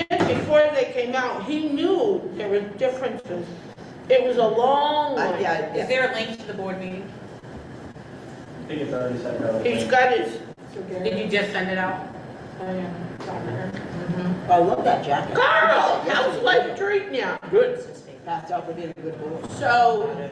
did before they came out, he knew there were differences. It was a long one. Yeah, Is there a link to the board meeting? I think it's already sent out. He's got his, Did you just send it out? I love that jacket. Carl, how's life treating you? Good, since they passed out with a good book. So,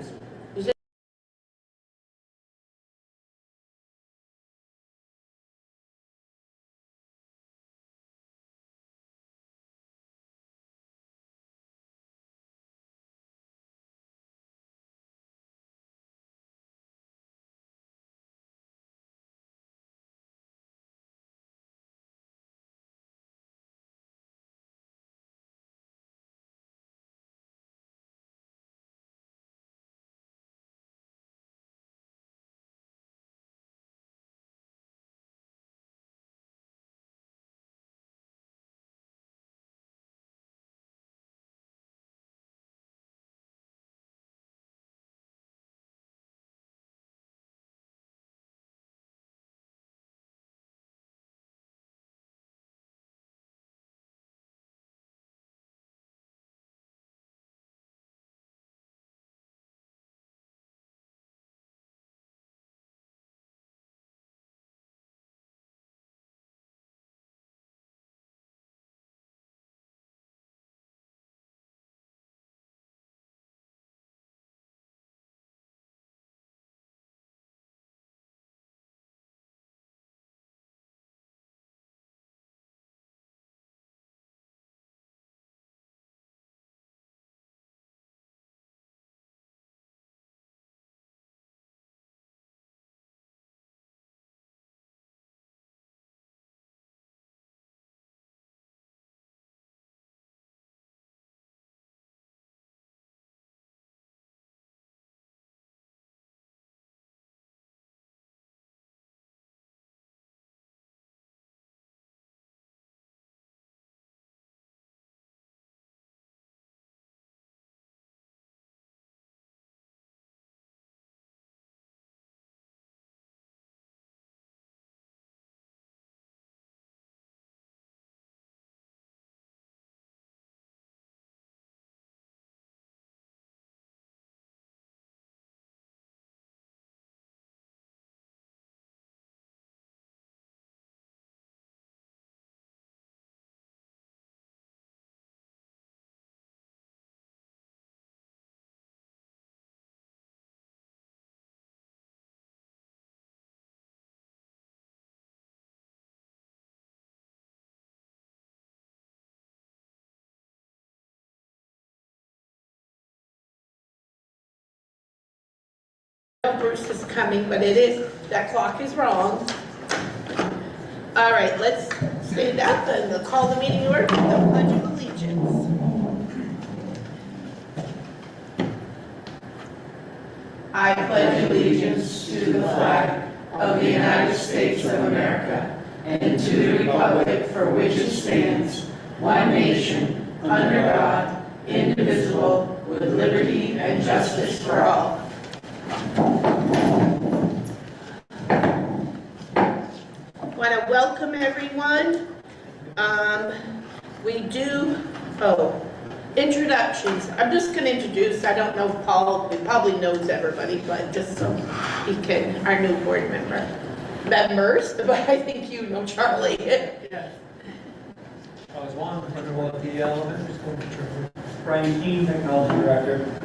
Bruce is coming, but that clock is wrong. All right, let's stand up and call the meeting order with the Pledge of Allegiance. I pledge allegiance to the flag of the United States of America and to the republic for which it stands, one nation, under God, indivisible, with liberty and justice for all. I want to welcome everyone. Introductions. I'm just going to introduce, I don't know if Paul, he probably knows everybody, but just so he can, our new board members, but I think you know Charlie. Yes. I was Juan, wonderful at the elementary school. Brian Keene, technology director.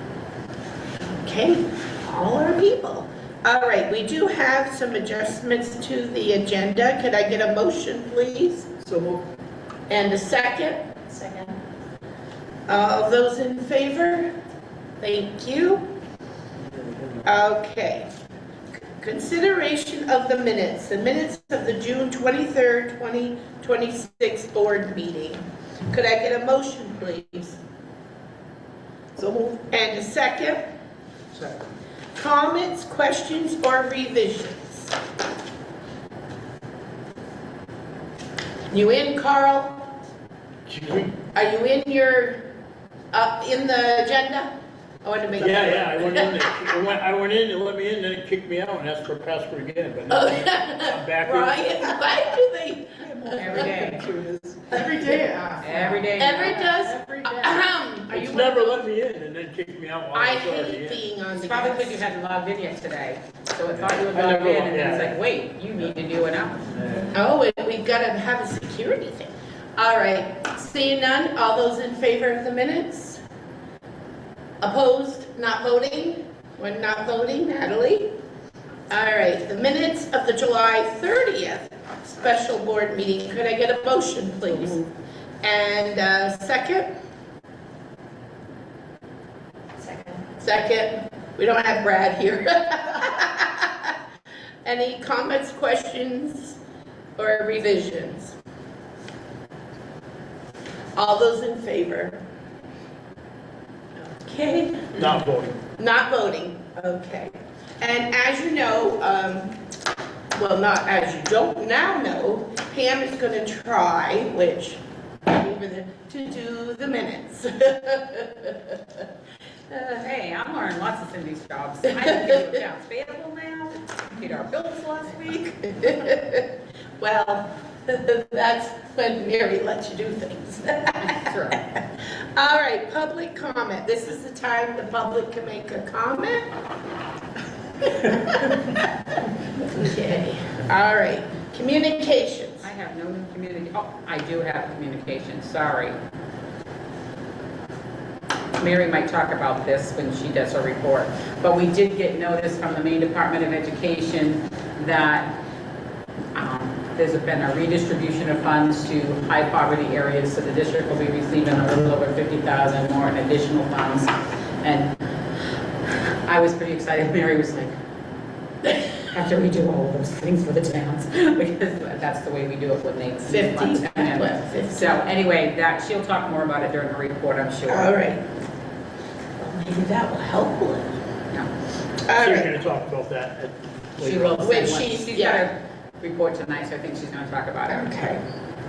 Okay, all our people. All right, we do have some adjustments to the agenda. Could I get a motion, please? So moved. And a second? Second. All those in favor? Thank you. Okay. Consideration of the minutes of the June 23rd, 2026 board meeting. Could I get a motion, please? So moved. And a second? Second. Comments, questions, or revisions? You in, Carl? Are you in your, in the agenda? I wanted to make. Yeah, I went in there. I went in, and let me in, then it kicked me out and asked for a password again, but now I'm back in. Brian, why do they? Every day. Every day. Every day. Every does? Every day. Are It's you never let me in and then kicked me out while I I was already hate in. being on It's the. probably because you hadn't logged in yet today. So it thought you would I log never in logged- and then it's yeah. like, wait, you need to do it now. Oh, and we gotta have a security thing. All right, seeing none, all those in favor of the minutes? Opposed, not voting? One not voting, Natalie? All right, the minutes of the July 30th special board meeting. Could I get a motion, please? And second? Second. We don't have Brad here. Any comments, questions, or revisions? All those in favor? Okay, Not voting. not voting, okay. And as you know, well, not as you don't now know, Pam is gonna try, which, to do the minutes. Hey, I'm learning lots of Cindy's jobs. I have to do accounts payable now, paid our bills last week. Well, that's when Mary lets you do things. Sure. All right, public comment. This is the time the public can make a comment. Okay, all right. Communications. I have no new I do have communication, sorry. Mary might talk about this when she does her report, but we did get notice from the Maine Department of Education that there's been a redistribution of funds to high poverty areas, so the district will be receiving a little over 50,000 more in additional funds. And I was pretty excited. Mary was like, after we do all of those things for the towns, because that's the way we do it when they 50, funds. And well, 50. so anyway, that she'll talk more about it during her report, I'm sure. All right. Well, maybe that will help a little. No. All She's right. gonna talk about that She later will. on. When say she's- she's yeah. got a report tonight, so I think she's going to talk about it. Okay,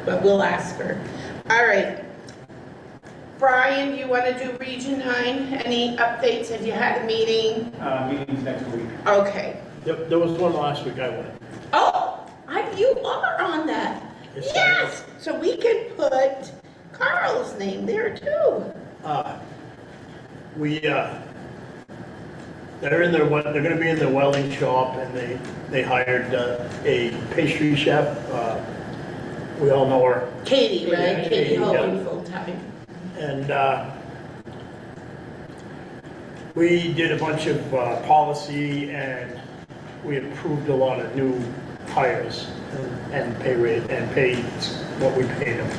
but we'll ask her. All right. Brian, you want to do Region 9? Any updates? Have you had a meeting? Meetings next week. Okay. There was one last week I went. Oh, you are on that. Yes, I Yes, so we can put Carl's name there too. They're gonna be in their welding shop, and they hired a pastry chef. We all know her. Katie, right? Katie Yeah. Hogan, full-time. And we did a bunch of policy, and we approved a lot of new hires and pay rate, and paid what we paid them.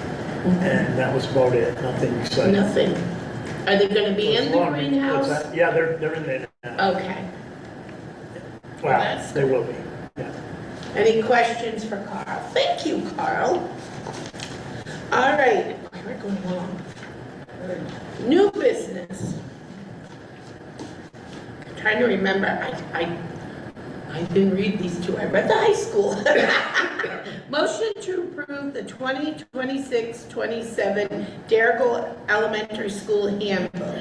And that was about it, nothing exciting. Nothing. Are they going to be in the What's greenhouse? that? Yeah, they're in there now. Okay. Well, that's they will be, yeah. Any questions for Carl? Thank you, Carl. All right, we're going along. New business. I'm trying to remember, I didn't read these two, I read the high school. Motion to approve the 2026-27 Darrell Elementary School handbook.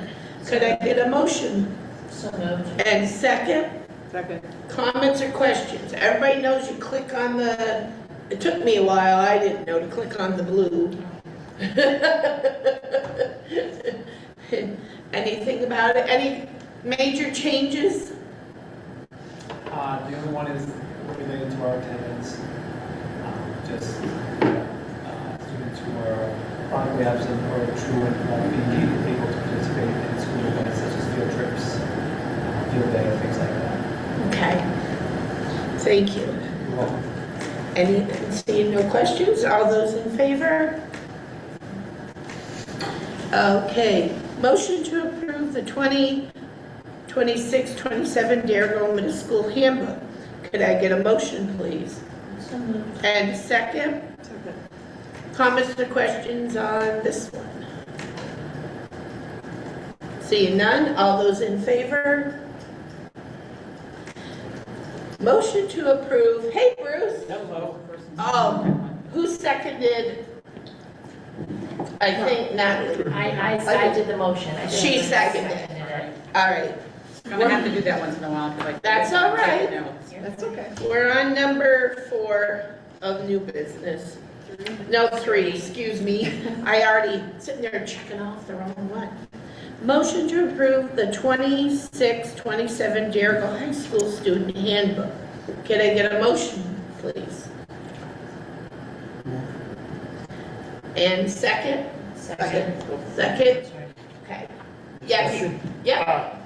Could I get a motion? So moved. And second? Second. Comments or questions? Everybody knows you click on the, it took me a while, I didn't know to click on the blue. Anything about it? Any major changes? The other one is related to our attendance. Just students who are chronically absent or truant won't be able to participate in school events such as field trips, field day, things like that. Okay. Thank you. You're welcome. Seeing no questions, all those in favor? Okay, motion to approve the 2026-27 Darrell Middle School handbook. Could I get a motion, please? So moved. And second? Comments or questions on this one? Seeing none, all those in favor? Motion to approve, hey Bruce, Hello. who seconded? I think Natalie. I did the motion. I didn't She second seconded. it. Okay. All right, I'm gonna have to do that once in a while, because like. That's all right. That's okay. we're on number 4 of new business. No, 3, excuse me. I already sitting there checking off the wrong one. Motion to approve the 26-27 Jericho High School Student Handbook. Can I get a motion, please? And second? Second. Okay. Yes, yeah,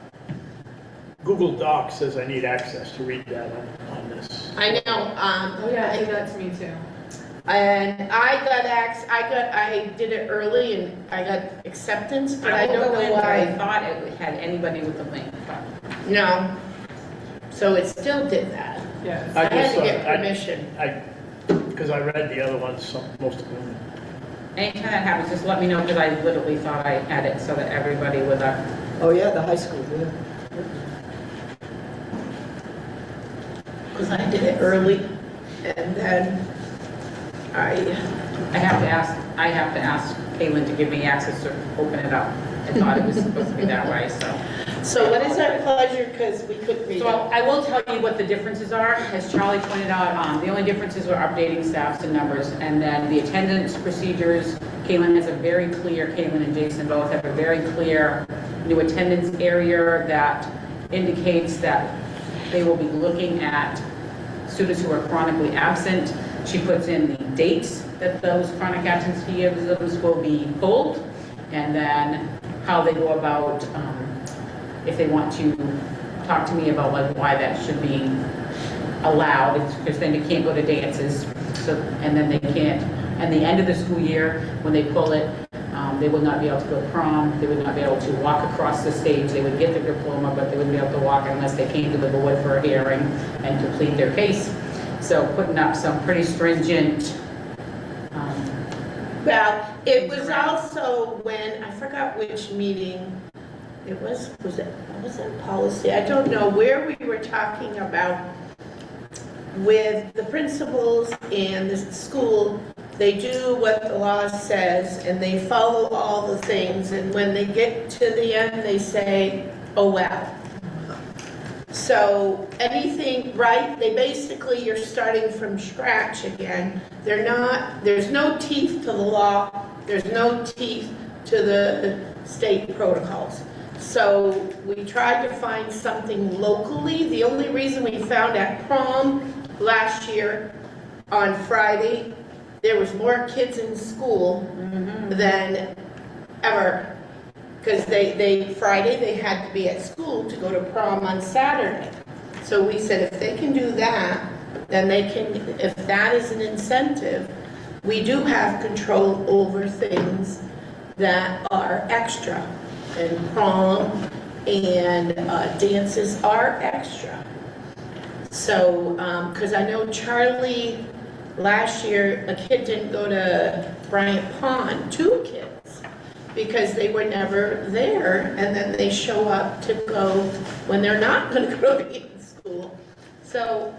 Google Docs says I need access to read that on this. I know, Oh, yeah, do that to me too. and I did it early and I got acceptance, but I don't know I why. thought it had anybody with the link, but. No. So it still did that. Yes. I had just to thought- get permission. Because I read the other ones, most of them. Anytime that happens, just let me know, because I literally thought I had it so that everybody with a, Oh, yeah, the high school, yeah. Because I did it early and then I I have to ask Kaylin to give me access to open it up. I thought it was supposed to be that way, so. so what is our pleasure, because we couldn't read So it. I will tell you what the differences are. As Charlie pointed out, the only differences are updating staffs and numbers, and then the attendance procedures. Caitlin and Jason both have a very clear new attendance area that indicates that they will be looking at students who are chronically absent. She puts in the dates that those chronic absenteeisms will be pulled, and then how they go about, if they want to talk to me about like why that should be allowed, because then you can't go to dances, so, and then they can't, at the end of the school year, when they pull it, they would not be able to go to prom, they would not be able to walk across the stage, they would get their diploma, but they wouldn't be able to walk unless they came to the board for a hearing and complete their case. So putting up some pretty stringent, Well, it was also when, I forgot which meeting, was it policy? I don't know, where we were talking about with the principals and the school, they do what the law says and they follow all the things, and when they get to the end, they say, oh well. So anything, right, you're starting from scratch again. There's no teeth to the law, there's no teeth to the state protocols. So we tried to find something locally. The only reason we found at prom last year on Friday, there was more kids in school than ever. Because Friday, they had to be at school to go to prom on Saturday. So we said, if they can do that, then they can, if that is an incentive, we do have control over things that are extra. And prom and dances are extra. So, because I know Charlie, last year, a kid didn't go to Bryant Pond, 2 kids, because they were never there, and then they show up to go when they're not going to go to in school. So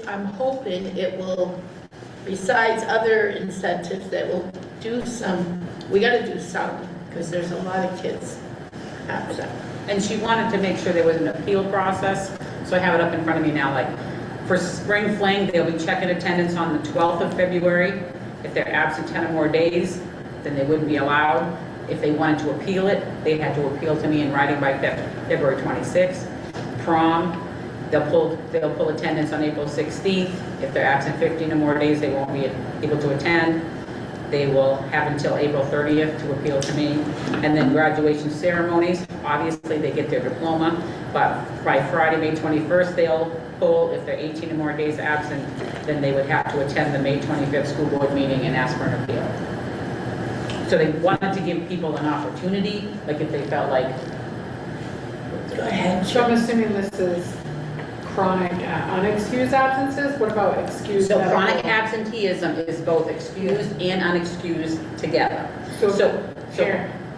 I'm hoping it will, besides other incentives, that will do we got to do some, because there's a lot of kids absent. and she wanted to make sure there was an appeal process, so I have it up in front of me now, like, for spring fling, they'll be checking attendance on the 12th of February. If they're absent 10 or more days, then they wouldn't be allowed. If they wanted to appeal it, they had to appeal to me in writing by February 26th. Prom, they'll pull attendance on April 16th. If they're absent 15 or more days, they won't be able to attend. They will have until April 30th to appeal to me. And then graduation ceremonies, obviously they get their diploma, but by Friday, May 21st, they'll pull. If they're 18 or more days absent, then they would have to attend the May 25th school board meeting and ask for an appeal. So they wanted to give people an opportunity, like if they felt like. Go ahead. So I'm assuming this is chronic unexcused absences? What about excused? So medical? chronic absenteeism is both excused and unexcused together. So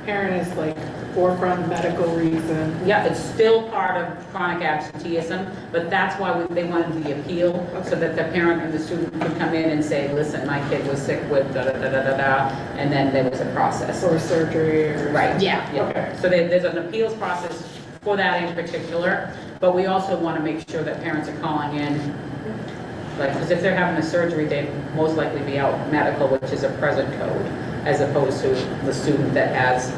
parent is like forefront medical reason. Yeah, it's still part of chronic absenteeism, but that's why they wanted the appeal, so that the parent and the student could come in and say, listen, my kid was sick with da-da-da-da-da-da, and then there was a process. Or surgery or. Right. Yeah. Yeah. Okay. So there's an appeals process for that in particular, but we also want to make sure that parents are calling in, like, because if they're having a surgery, they'd most likely be out medical, which is a present code, as opposed to the student that has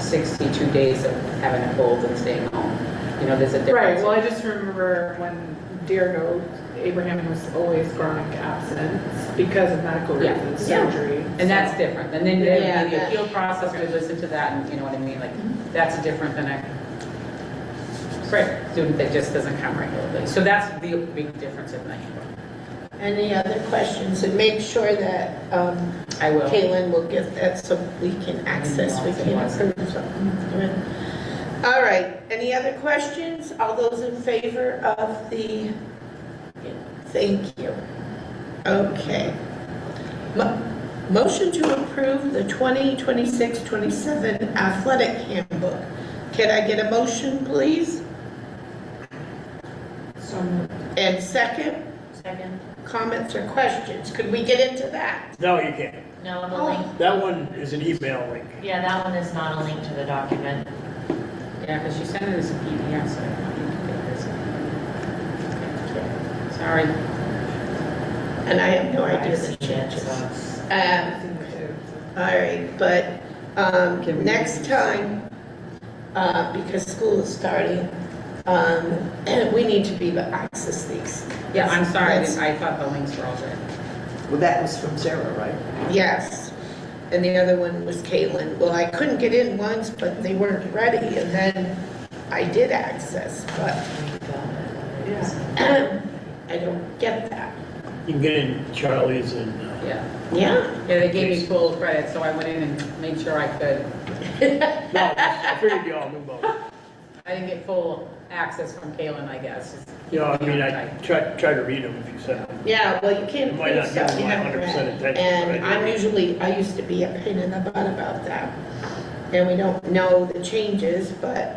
62 days of having a cold and staying home. You know, there's a difference. Right, well, I just remember when Deergo, Abraham was always chronic absence because of medical Yeah. reasons, Yeah. surgery. And that's different. And then Yeah, the that- appeal process, we listen to that, and you know what I mean? Like, that's different than a student that just doesn't come regularly. So that's the big difference in the handbook. Any other questions? And make sure that I will. Kaylin will get that so we can access, we can approve something. Good. All right, any other questions? All those in favor of the, thank you. Okay. Motion to approve the 2026-27 athletic handbook. Can I get a motion, please? And second, Second. comments or questions? Could we get into that? No, you can't. No, the link, That one is an email link. yeah, that one is not a link to the document. Yeah, because she sent it as a PDF, so I need to get this. Sorry. And I have no idea I the see it, changes. so it's- All right, but next time, because school is starting, we need to be able to access these. Yeah, I'm sorry, That's- I thought the links were all good. Well, that was from Sarah, right? Yes, and the other one was Caitlin. Well, I couldn't get in once, but they weren't ready, and then I did access, but I don't get that. You can get in Charlie's and, Yeah. Yeah? Yeah, they gave me full credit, so I went in and made sure I could. no, I figured you all knew about it. I didn't get full access from Kaylin, I guess. You know, I mean, I tried to read them if you sent them. Yeah, well, you can't It might prove not give stuff you them my haven't 100% read. attention, And but I do. I used to be a pain in the butt about that. And we don't know the changes, but,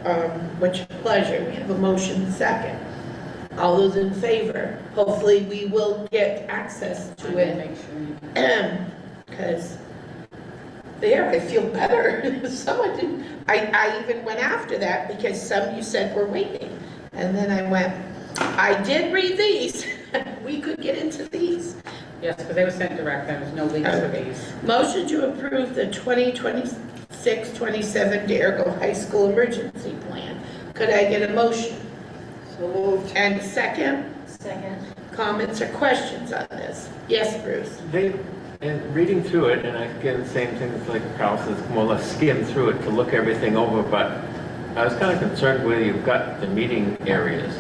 what's your pleasure? We have a motion second. All those in favor? Hopefully, we will get access I'm to gonna it. make sure you. Because there, I feel better. Someone didn't, I even went after that because some you said were waiting. And then I went, I did read these. We could get into these. Yes, because they were sent direct, there was no links for these. Motion to approve the 2026-27 Deergo High School Emergency Plan. Could I get a motion? So moved. And second, Second. comments or questions on this? Yes, Bruce? And reading through it, and again, the same things like Carl says, more or less skim through it to look everything over, but I was kind of concerned where you've got the meeting areas,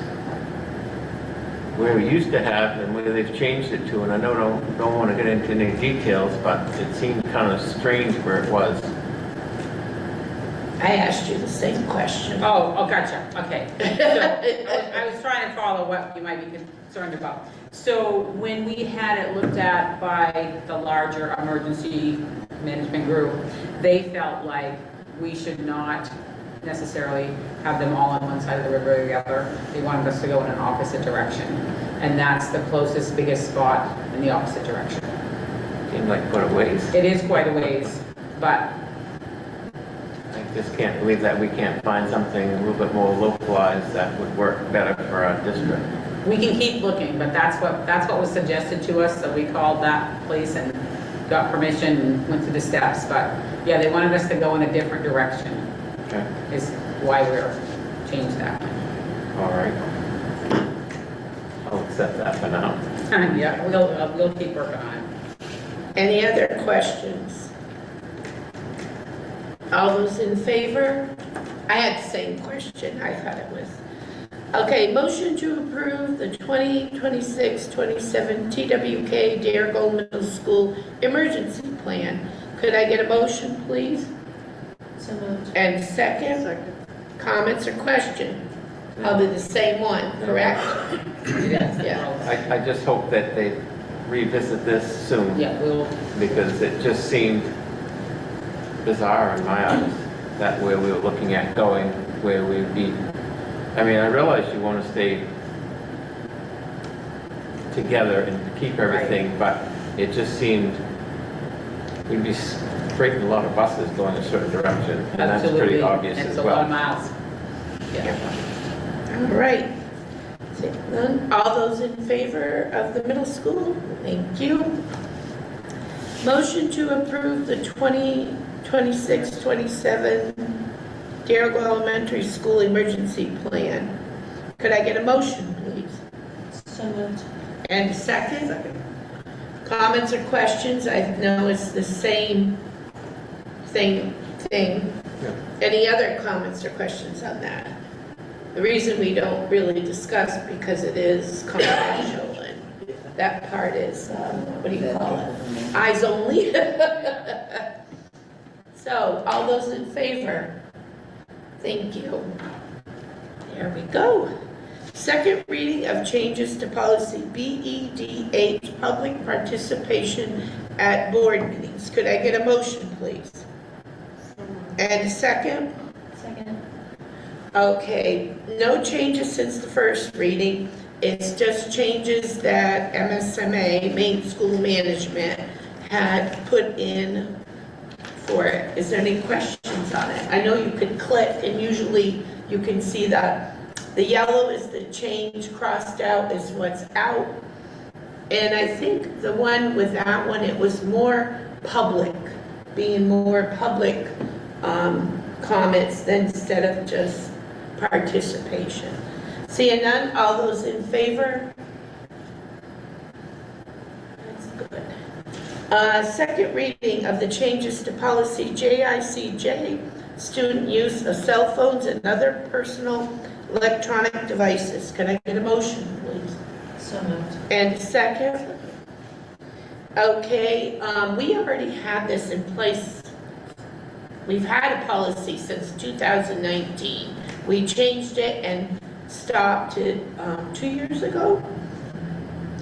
where we used to have and where they've changed it to, and I know don't want to get into any details, but it seemed kind of strange where it was. I asked you the same question. Oh, gotcha, okay. So, I was trying to follow what you might be concerned about. So when we had it looked at by the larger emergency management group, they felt like we should not necessarily have them all on one side of the river or the other. They wanted us to go in an opposite direction. And that's the closest, biggest spot in the opposite direction. Seemed like quite a ways. It is quite a ways, but I just can't believe that we can't find something a little bit more localized that would work better for our district. we can keep looking, but that's what was suggested to us, so we called that place and got permission and went through the steps. But yeah, they wanted us to go in a different direction, Okay, is why we're changed that. all right. I'll accept that for now. Yeah, we'll keep working on it. Any other questions? All those in favor? I had the same question, I thought it was. Okay, motion to approve the 2026-27 TWK Deergo Middle School Emergency Plan. Could I get a motion, please? So moved. And second, comments or question? I'll do the same one, correct? Yeah. I just hope that they revisit this soon. Yeah, we'll, Because it just seemed bizarre in my eyes, that where we were looking at going, where we'd be, I mean, I realize you want to stay together and keep everything, but it just seemed, we'd be freighting a lot of buses going a certain direction, and that's absolutely. pretty obvious It's as a lot of well. miles. All right. Seeing none. All those in favor of the middle school? Thank you. Motion to approve the 2026-27 Darrell Elementary School Emergency Plan. Could I get a motion, please? So moved. And a second? Comments or questions? I know it's the same thing. Any other comments or questions on that? The reason we don't really discuss because it is confidential and that part is, what do you call it? Eyes only. So, all those in favor? Thank you. There we go. Second reading of changes to policy BEDH, public participation at board meetings. Could I get a motion, please? And a second? Second. Okay, no changes since the first reading. It's just changes that MSMA, Maine School Management, had put in for it. Is there any questions on it? I know you could click and usually you can see that the yellow is the change, crossed out is what's out. And I think the one with that one, it was more public, being more public comments than instead of just participation. Seeing none, all those in favor? That's good. Second reading of the changes to policy JICJ, student use of cell phones and other personal electronic devices. Can I get a motion, please? So moved. And a second? Okay, we already had this in place. We've had a policy since 2019. We changed it and stopped it 2 years ago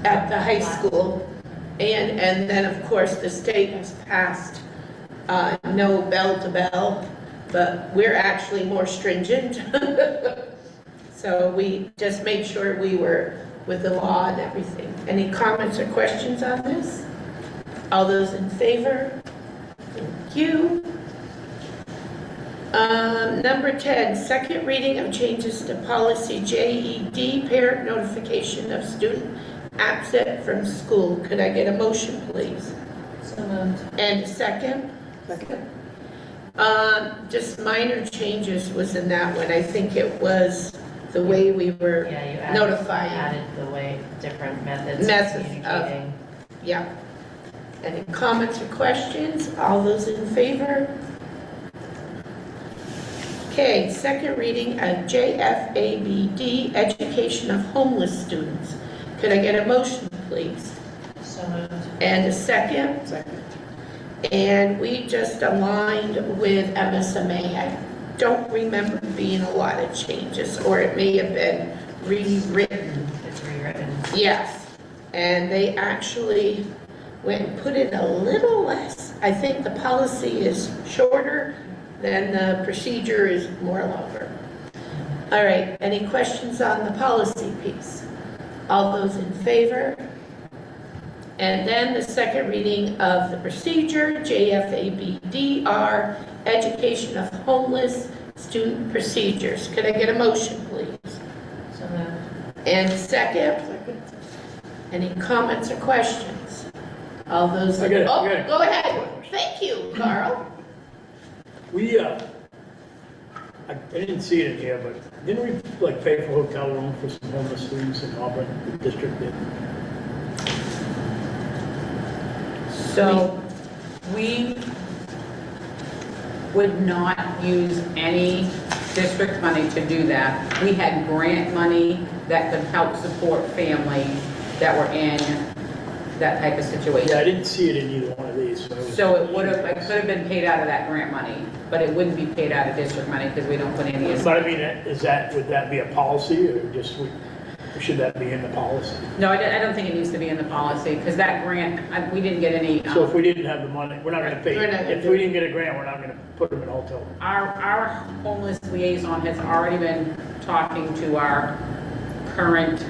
at the high school. And then, of course, the state has passed no bell to bell, but we're actually more stringent. So we just made sure we were with the law and everything. Any comments or questions on this? All those in favor? Thank you. Number 10, second reading of changes to policy JED, parent notification of student absent from school. Could I get a motion, please? So moved. And a second? Second. Just minor changes was in that one. I think it was the way we were Yeah, you notifying. added the way, different methods of Methods of- communicating. Yeah. Any comments or questions? All those in favor? Okay, second reading of JFABD, education of homeless students. Could I get a motion, please? So moved. And a second? Second. And we just aligned with MSMA. I don't remember being a lot of changes, or it may have been rewritten. It's rewritten. Yes, and they actually went and put in a little less. I think the policy is shorter than the procedure is more longer. All right, any questions on the policy piece? All those in favor? And then the second reading of the procedure, JFABDR, education of homeless student procedures. Could I get a motion, please? So moved. And second? Any comments or questions? All those, I got it, oh, I got it. go ahead. Thank you, Carl. We, I didn't see it in here, but didn't we like pay for hotel room for some homeless students in Auburn, the district did? So we would not use any district money to do that. We had grant money that could help support families that were in that type of Yeah, I situation. didn't see it in either one of these, so. So it could have been paid out of that grant money, but it wouldn't be paid out of district money because we don't put any. But I mean, would that be a policy or just, should that be in the policy? No, I don't think it needs to be in the policy because that grant, we didn't get any. So if we didn't have the money, we're not gonna pay, We're not gonna if we didn't get a grant, we're not gonna put them in hotel room. Our homeless liaison has already been talking to our current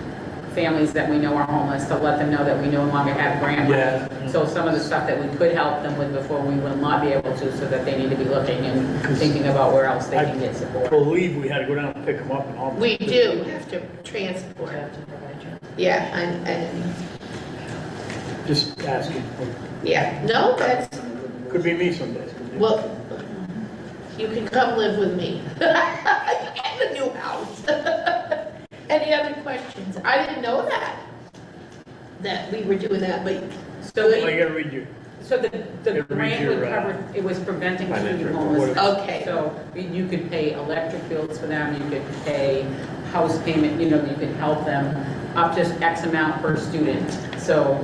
families that we know are homeless, to let them know that we no longer have grant money. Yeah. So some of the stuff that we could help them with before, we will not be able to, so that they need to be looking and thinking about where else they can get I support. believe we had to go down and pick them up and all. We do have to transport. have to provide you. Yeah, and, Just asking. yeah, no, that's, Could be me someday. well, you can come live with me. You get a new house. Any other questions? I didn't know that we were doing that, but So I we, gotta read you. so the Read grant your, would cover, it was preventing student financial homelessness. okay. So you could pay electric bills for them, you could pay house payment, you could help them up to X amount per student. So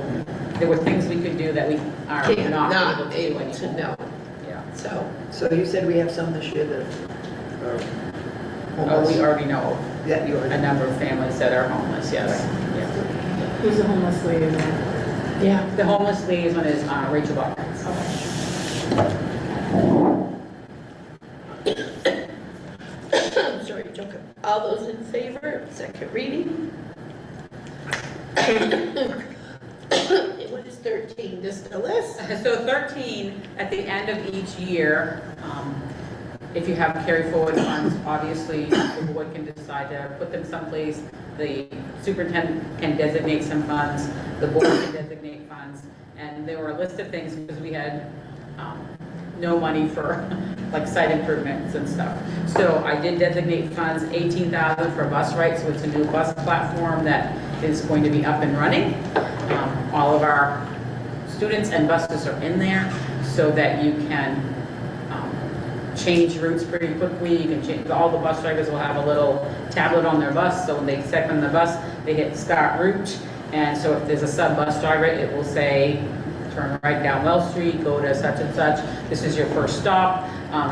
there were things we could do that we are Can't, not not able to do able to anymore. know, Yeah. so. So you said we have some this year that are Oh, homeless? we already know That you a already, number of families that are homeless, yes. Yeah. Who's the homeless liaison? Yeah. The homeless liaison is Rachel Buck. I'm sorry, Joker. All those in favor, second reading? What is 13, just a list? So 13, at the end of each year, if you have carry forward funds, obviously the board can decide to put them someplace. The superintendent can designate some funds, the board can designate funds. And there were a list of things because we had no money for like site improvements and stuff. So I did designate funds, 18,000 for bus rights, so it's a new bus platform that is going to be up and running. All of our students and buses are in there so that you can change routes pretty quickly. You can change, all the bus drivers will have a little tablet on their bus, so when they step in the bus, they hit start route. And so if there's a sub-bus driver, it will say, turn right down Wells Street, go to such and such, this is your first stop.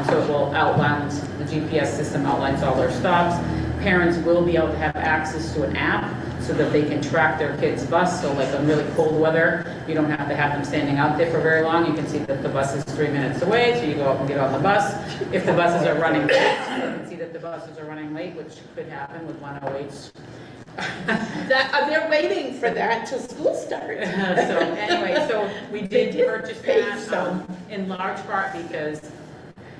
So it will outline, the GPS system outlines all their stops. Parents will be able to have access to an app so that they can track their kid's bus. So like on really cold weather, you don't have to have them standing out there for very long. You can see that the bus is 3 minutes away, so you go up and get on the bus. If the buses are running late, you can see that the buses are running late, which could happen with 108s. They're waiting for that till school starts. So anyway, so we They did did purchase pay that some. in large part because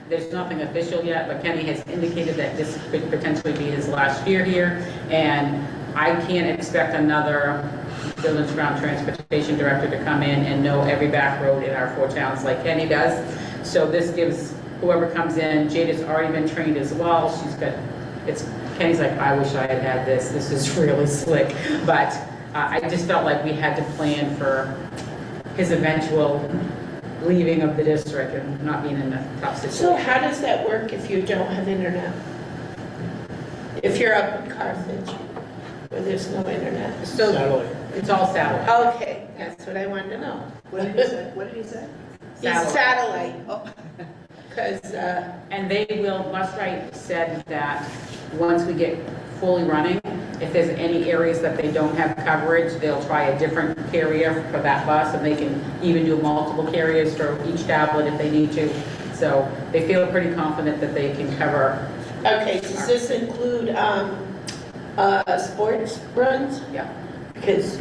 there's nothing official yet, but Kenny has indicated that this could potentially be his last year here. And I can't expect another Village Ground Transportation Director to come in and know every back road in our 4 towns like Kenny does. So this gives whoever comes in, Jada's already been trained as well. She's got, Kenny's like, I wish I had had this. This is really slick. But I just felt like we had to plan for his eventual leaving of the district and not being in a tough situation. So how does that work if you don't have internet? If you're up in Carthage, where there's no internet? So Satellite. it's all satellite. Okay, that's what I wanted to know. what did you say? What did he say? It's satellite, Oh, because, And they will, Bus Right said that once we get fully running, if there's any areas that they don't have coverage, they'll try a different carrier for that bus, and they can even do multiple carriers for each tablet if they need to. So they feel pretty confident that they can cover, okay, does this include, sports runs? yeah. Because,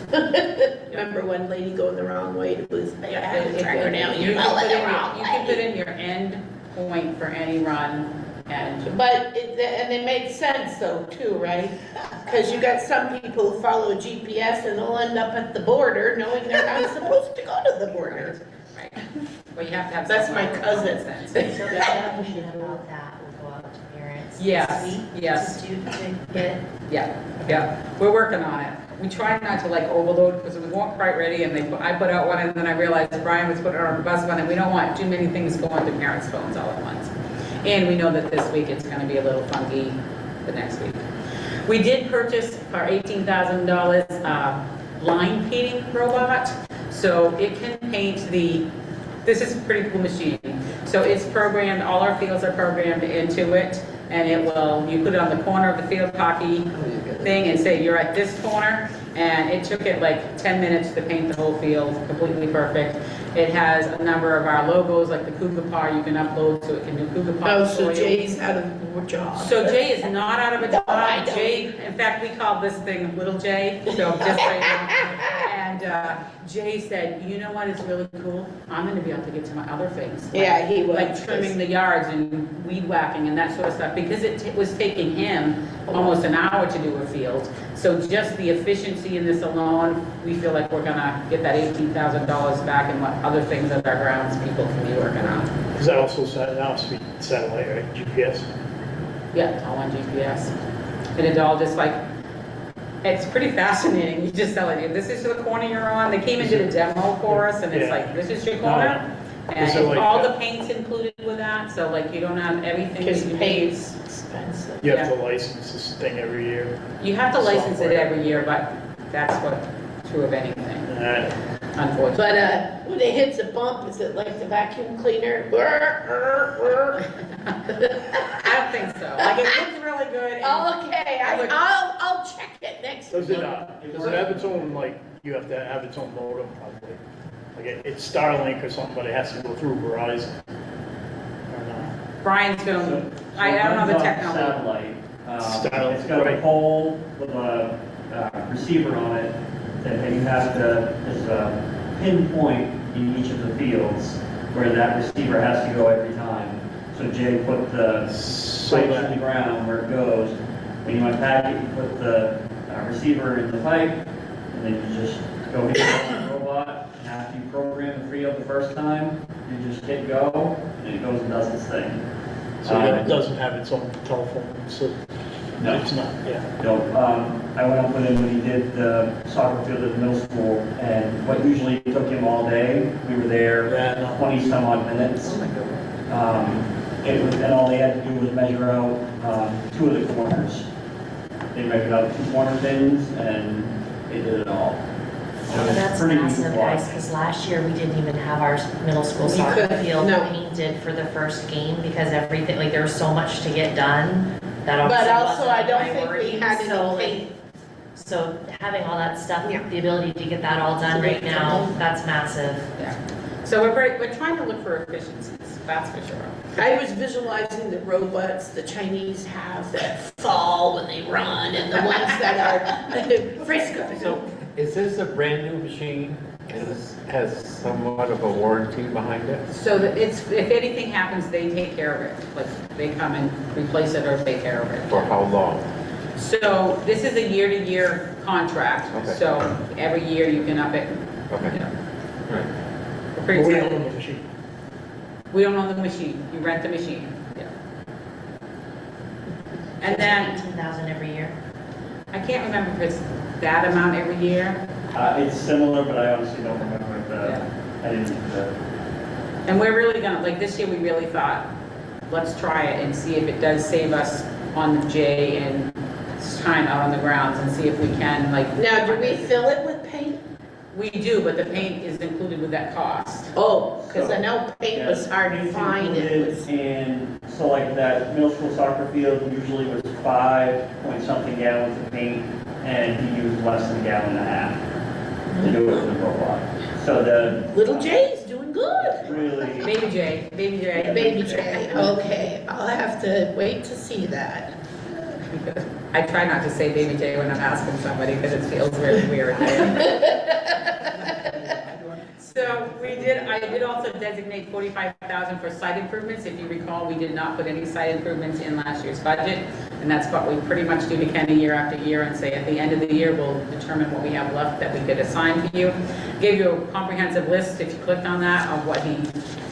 remember one lady going the wrong way to Booth Bay, I had to track her down, You you're can going put the in wrong your, you can put way. in your end point for any run, and But, and it makes sense though, too, right? Because you got some people who follow GPS and they'll end up at the border knowing they're not supposed to go to the border. right. Well, you have to have. That's some my cousin. sense. So the information about that will go out to parents Yes, this week? yes. To get, Yeah, we're working on it. We try not to like overload because we weren't quite ready, and I put out one and then I realized Brian was putting it on the bus one, and we don't want too many things going to parents' phones all at once. And we know that this week it's gonna be a little funky the next week. We did purchase our $18,000 line painting robot. So it can paint this is a pretty cool machine. So it's programmed, all our fields are programmed into it. and it will, you put it on the corner of the field hockey thing and say, you're at this corner, and it took it like 10 minutes to paint the whole field, completely perfect. It has a number of our logos, like the Cougar Paw, you can upload so it can do Cougar Paw. Oh, so for you. Jay's out of a job. So Jay is not out of a No, I job. know. Jay, in fact, we call this thing Little Jay, so just so you know. And Jay said, you know what is really cool? I'm gonna be able to get to my other things. Yeah, he was. Like trimming the yards and weed whacking and that sort of stuff, because it was taking him almost an hour to do a field. So just the efficiency in this alone, we feel like we're gonna get that $18,000 back in what other things that our grounds people can be working on. Is that also satellite, right? GPS? Yeah, it's all on GPS. And it all just like, it's pretty fascinating. You just tell it, this is the corner you're on. They came and did a demo for us, and it's Yeah. like, this is your corner. And Is it like all the that? paint's included with that, so like you don't have everything that Because you need. paint's expensive. You have to license this thing every year. You have to license it Software. every year, but that's what, true of anything, unfortunately. But when it hits a bump, is it like the vacuum cleaner? I don't think so. Like, it looks really good. and- Okay, I'll check it next Does week. it have its own, like, you have to have its own modem probably? Like, it's Starlink or something, but it has to go through Verizon. Or not? Brian's going, I don't know the technology. Satellite. Satellite, It's got a right. pole with a receiver on it that you have to, there's a pinpoint in each of the fields where that receiver has to go every time. So Jay put the So pipe in that, the ground where it goes. When you unpack it, you put the receiver in the pipe, and then you just go hit the robot. And after you program the field the first time, you just hit go, and it goes and does its thing. so it doesn't have its own telephone, so No. it's not, yeah. No, I went up with him when he did the soccer field at the middle school, and what usually took him all day, we were there Yeah, no. 20 some odd minutes. And all they had to do was measure out 2 of the corners. They measured out 2 corner pins, and they did it all. So Oh, it's that's pretty neat to massive, watch. guys, because last year we didn't even have our middle school You soccer couldn't, field no. painted for the first game because everything, like, there was so much to get done that But obviously also, wasn't I a don't think we priority. had So, any like, paint. so having all that stuff, Yeah. the ability to get that all done right now, that's massive. Yeah. So we're trying to look for efficiencies, that's for sure. I was visualizing the robots the Chinese have that fall when they run, and the ones that are Frisco. So is this a brand new machine? And this has somewhat of a warranty behind it? So that it's, if anything happens, they take care of it. Like, they come and replace it or take care of it. For how long? So this is a year-to-year contract, Okay. so every year you can up it. Okay. You know. Right. We're pretty But we excited. own the machine. We don't own the machine, you rent the machine, yeah. And then, 18,000 every year. I can't remember if it's that amount every year, It's similar, but I honestly don't remember Yeah. I didn't do the and we're really gonna, like, this year we really thought, let's try it and see if it does save us on the J and time out on the grounds and see if we can, like. Now, do we fill it with paint? We do, but the paint is included with that cost. Oh, because I know paint was hard to find. It was, And so like that middle school soccer field usually was 5-point-something gallons of paint, and he used less than a gallon and a half to do it with the robot. So the. Little Jay's doing good. Really. Baby J, Baby J. Baby Jay, okay, I'll have to wait to see that. I try not to say Baby J when I'm asking somebody because it feels very weird. So I did also designate 45,000 for site improvements. If you recall, we did not put any site improvements in last year's budget. And that's what we pretty much do to Kenny year after year and say at the end of the year, we'll determine what we have left that we could assign to you. Gave you a comprehensive list, if you clicked on that, of what he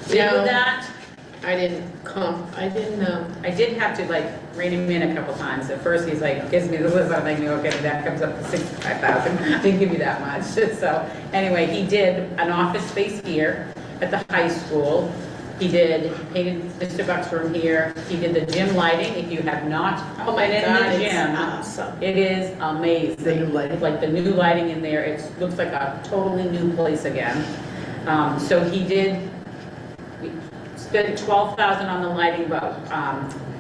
did No. with that. I didn't, I did have to like rein him in a couple times. At first, he's like, gives me the list, I'm like, okay, that comes up to 65,000. I didn't give you that much. So anyway, he did an office space here at the high school. He painted Mr. Buck's room here. He did the gym lighting. If you have not oh my been in God, the it's gym, awesome. it is amazing. The new lighting? Like the new lighting in there, it looks like a totally new place again. So he did, we spent $12,000 on the lighting, but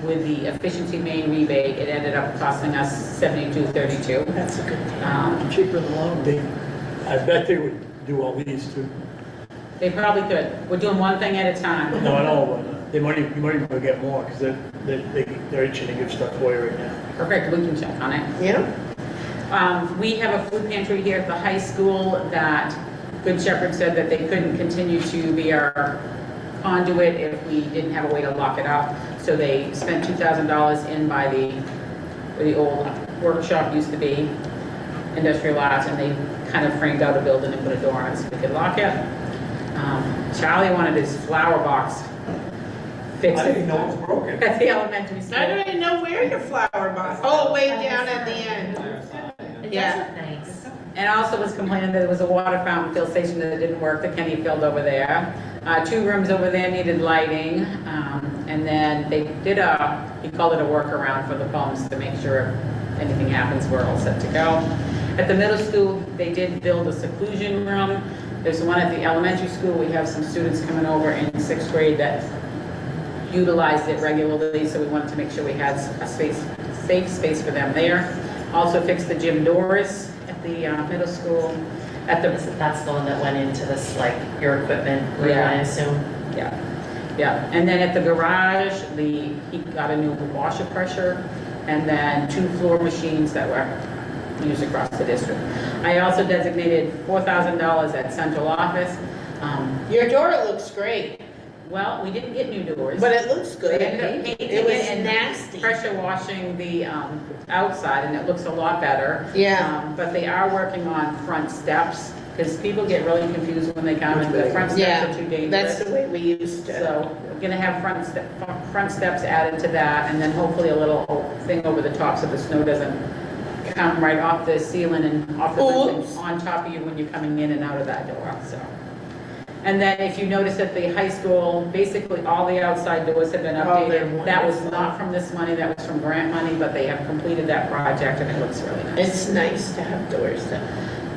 with the efficiency main rebate, it ended up costing us $72.32. That's a good deal. Cheaper than loan. I bet they would do all these too. They probably could. We're doing one thing at a time. No, I know, but you might even get more, because they're itching to give stuff away right now. Perfect, we can check on it. Yeah? We have a food pantry here at the high school that Good Shepherd said that they couldn't continue to be our conduit if we didn't have a way to lock it up. So they spent $2,000 in by where the old workshop used to be, industrial arts, and they kind of framed out a building and put a door on it so we could lock it. Charlie wanted his flower box fixed. I didn't know it was broken. At the elementary I school. don't even know where your flower box, oh, way down at the end. It Yeah. does look nice. And also was complaining that there was a water fountain fill station that didn't work, that Kenny filled over there. 2 rooms over there needed lighting, and then they did he called it a workaround for the phones to make sure if anything happens, we're all set to go. At the middle school, they did build a seclusion room. There's one at the elementary school. We have some students coming over in 6th grade that utilized it regularly, so we wanted to make sure we had a safe space for them there. Also fixed the gym doors at the middle school. That's the one that went into this, like, your equipment room, Yeah. I assume. Yeah, and then at the garage, he got a new washer pressure, and then 2 floor machines that were used across the district. I also designated $4,000 at central office. Your door looks great, Well, we didn't get new doors. but it looks good. They ended up painting It was and nasty. pressure washing the outside, and it looks a lot better. Yeah. But they are working on front steps, because people get really confused when they come, and the front Yeah, steps are too dangerous. that's the way we used to. So we're gonna have front steps added to that, and then hopefully a little thing over the top so the snow doesn't come right off the ceiling and off the roof Oops. and on top of you when you're coming in and out of that door, so. And then if you notice at the high school, basically all the outside doors have been Oh, they're updated. That was wonderful. not from this money, that was from grant money, but they have completed that project and it looks really nice. It's nice to have doors done.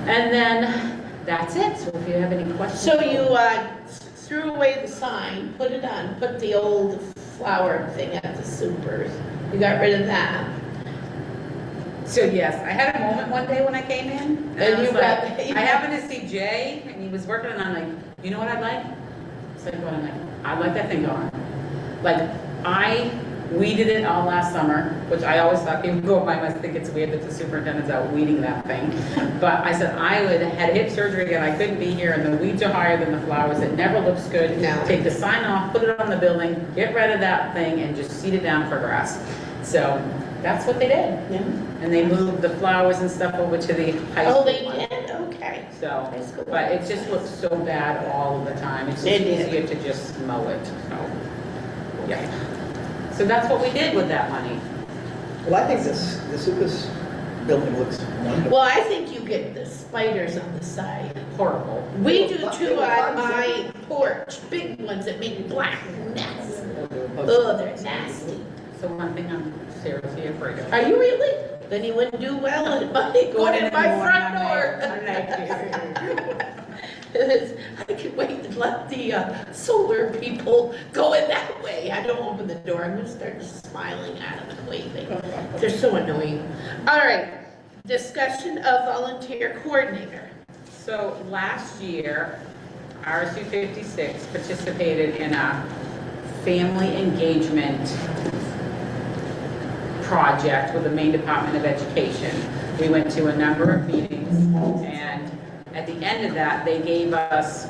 And then, that's it, so if you have any questions. So you threw away the sign, put it on, put the old flower thing at the supers. You got rid of that. So yes, I had a moment one day when I came in, and And I was you like, got- I happened to see Jay, and he was working, and I'm like, you know what I'd like? It's like, what I'm like, I'd like that thing gone. Like, I weeded it all last summer, which I always thought people go by must think it's weird that the superintendent's out weeding that thing. But I said, had hip surgery and I couldn't be here, and the weeds are higher than the flowers, it never looks good. No. Take the sign off, put it on the building, get rid of that thing, and just seed it down for grass. So, that's what they did. Yeah. And they moved the flowers and stuff over to the high school. Oh, they one. did? Okay. So, High school. but it just looks so bad all the time. It's just It did. easier to just mow it, so, yeah. So that's what we did with that money. Well, I think the Supas building looks wonderful. Well, I think you get the spiders on the side. Horrible. We do too on my porch, big ones that make black mess. Oh, they're nasty. So one thing I'm seriously afraid of. Are you really? Then you wouldn't do well at going in my front door. I could wait and let the solar people go in that way. I don't open the door. I'm gonna start smiling at them and waving. They're so annoying. All right, discussion of volunteer coordinator. So last year, RSU 56 participated in a family engagement project with the Maine Department of Education. We went to a number of meetings, and at the end of that, they gave us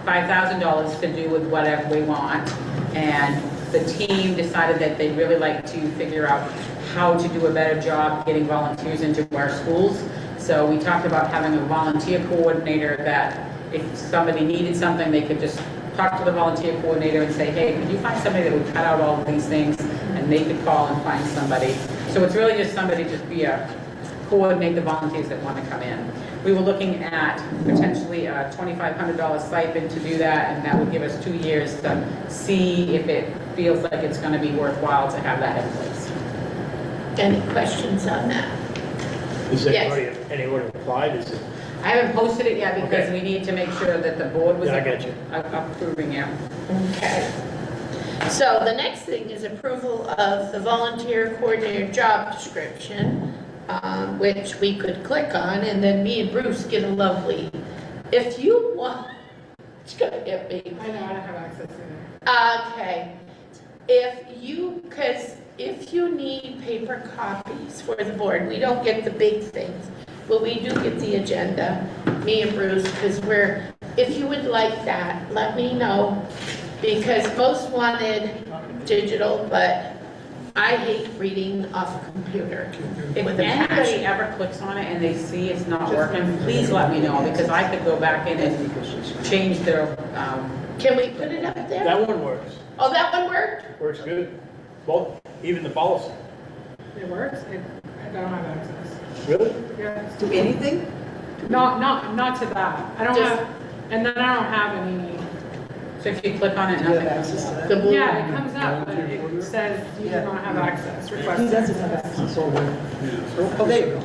$5,000 to do with whatever we want. And the team decided that they'd really like to figure out how to do a better job getting volunteers into our schools. So we talked about having a volunteer coordinator that if somebody needed something, they could just talk to the volunteer coordinator and say, hey, could you find somebody that would cut out all of these things? And they could call and find somebody. So it's really just somebody coordinate the volunteers that want to come in. We were looking at potentially a $2,500 stipend to do that, and that would give us 2 years to see if it feels like it's going to be worthwhile to have that in place. Any questions on that? Is Yes. anyone applied? Is it? I haven't posted it yet because Okay. we need to make sure that the board was Yeah, I got you. approving it. Okay. So the next thing is approval of the volunteer coordinator job description, which we could click on, and then me and Bruce get a lovely, if you want, it's gonna get me. I know, I don't have access either. Okay, if you need paper copies for the board, we don't get the big things, but we do get the agenda, me and Bruce, because if you would like that, let me know, because most wanted digital, but I hate reading off a computer If with a anybody passion. ever clicks on it and they see it's not working, please let me know, because I could go back in and change their, Can we put it up there? That one works, Oh, that one worked? works good. Both, even the policy. It works, I don't have access. Really? Yeah. Do anything? Not to that. I don't Just- have, and then I don't have any, so if you click on it, Do you have nothing access comes to up. that? The blue? yeah, it comes up, but it says you do not have access, request. He doesn't have access. Oh, there you go.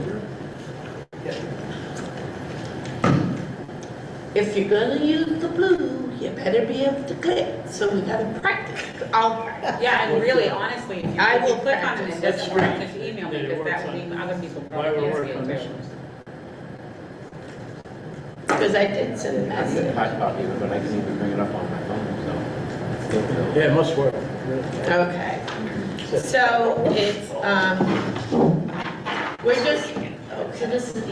If you're gonna use the blue, you better be able to click, so we gotta practice. I'll practice. Yeah, and really, honestly, if I you will click on it and it practice. doesn't work, just email me, That it because works that would mean other people Why probably would it can't work see on it this too. one? Because I did send a I have message. a hard copy of it, but I can even bring it up on my phone, so. Still feel- Yeah, it must work. Okay. So it's, we're just, So this is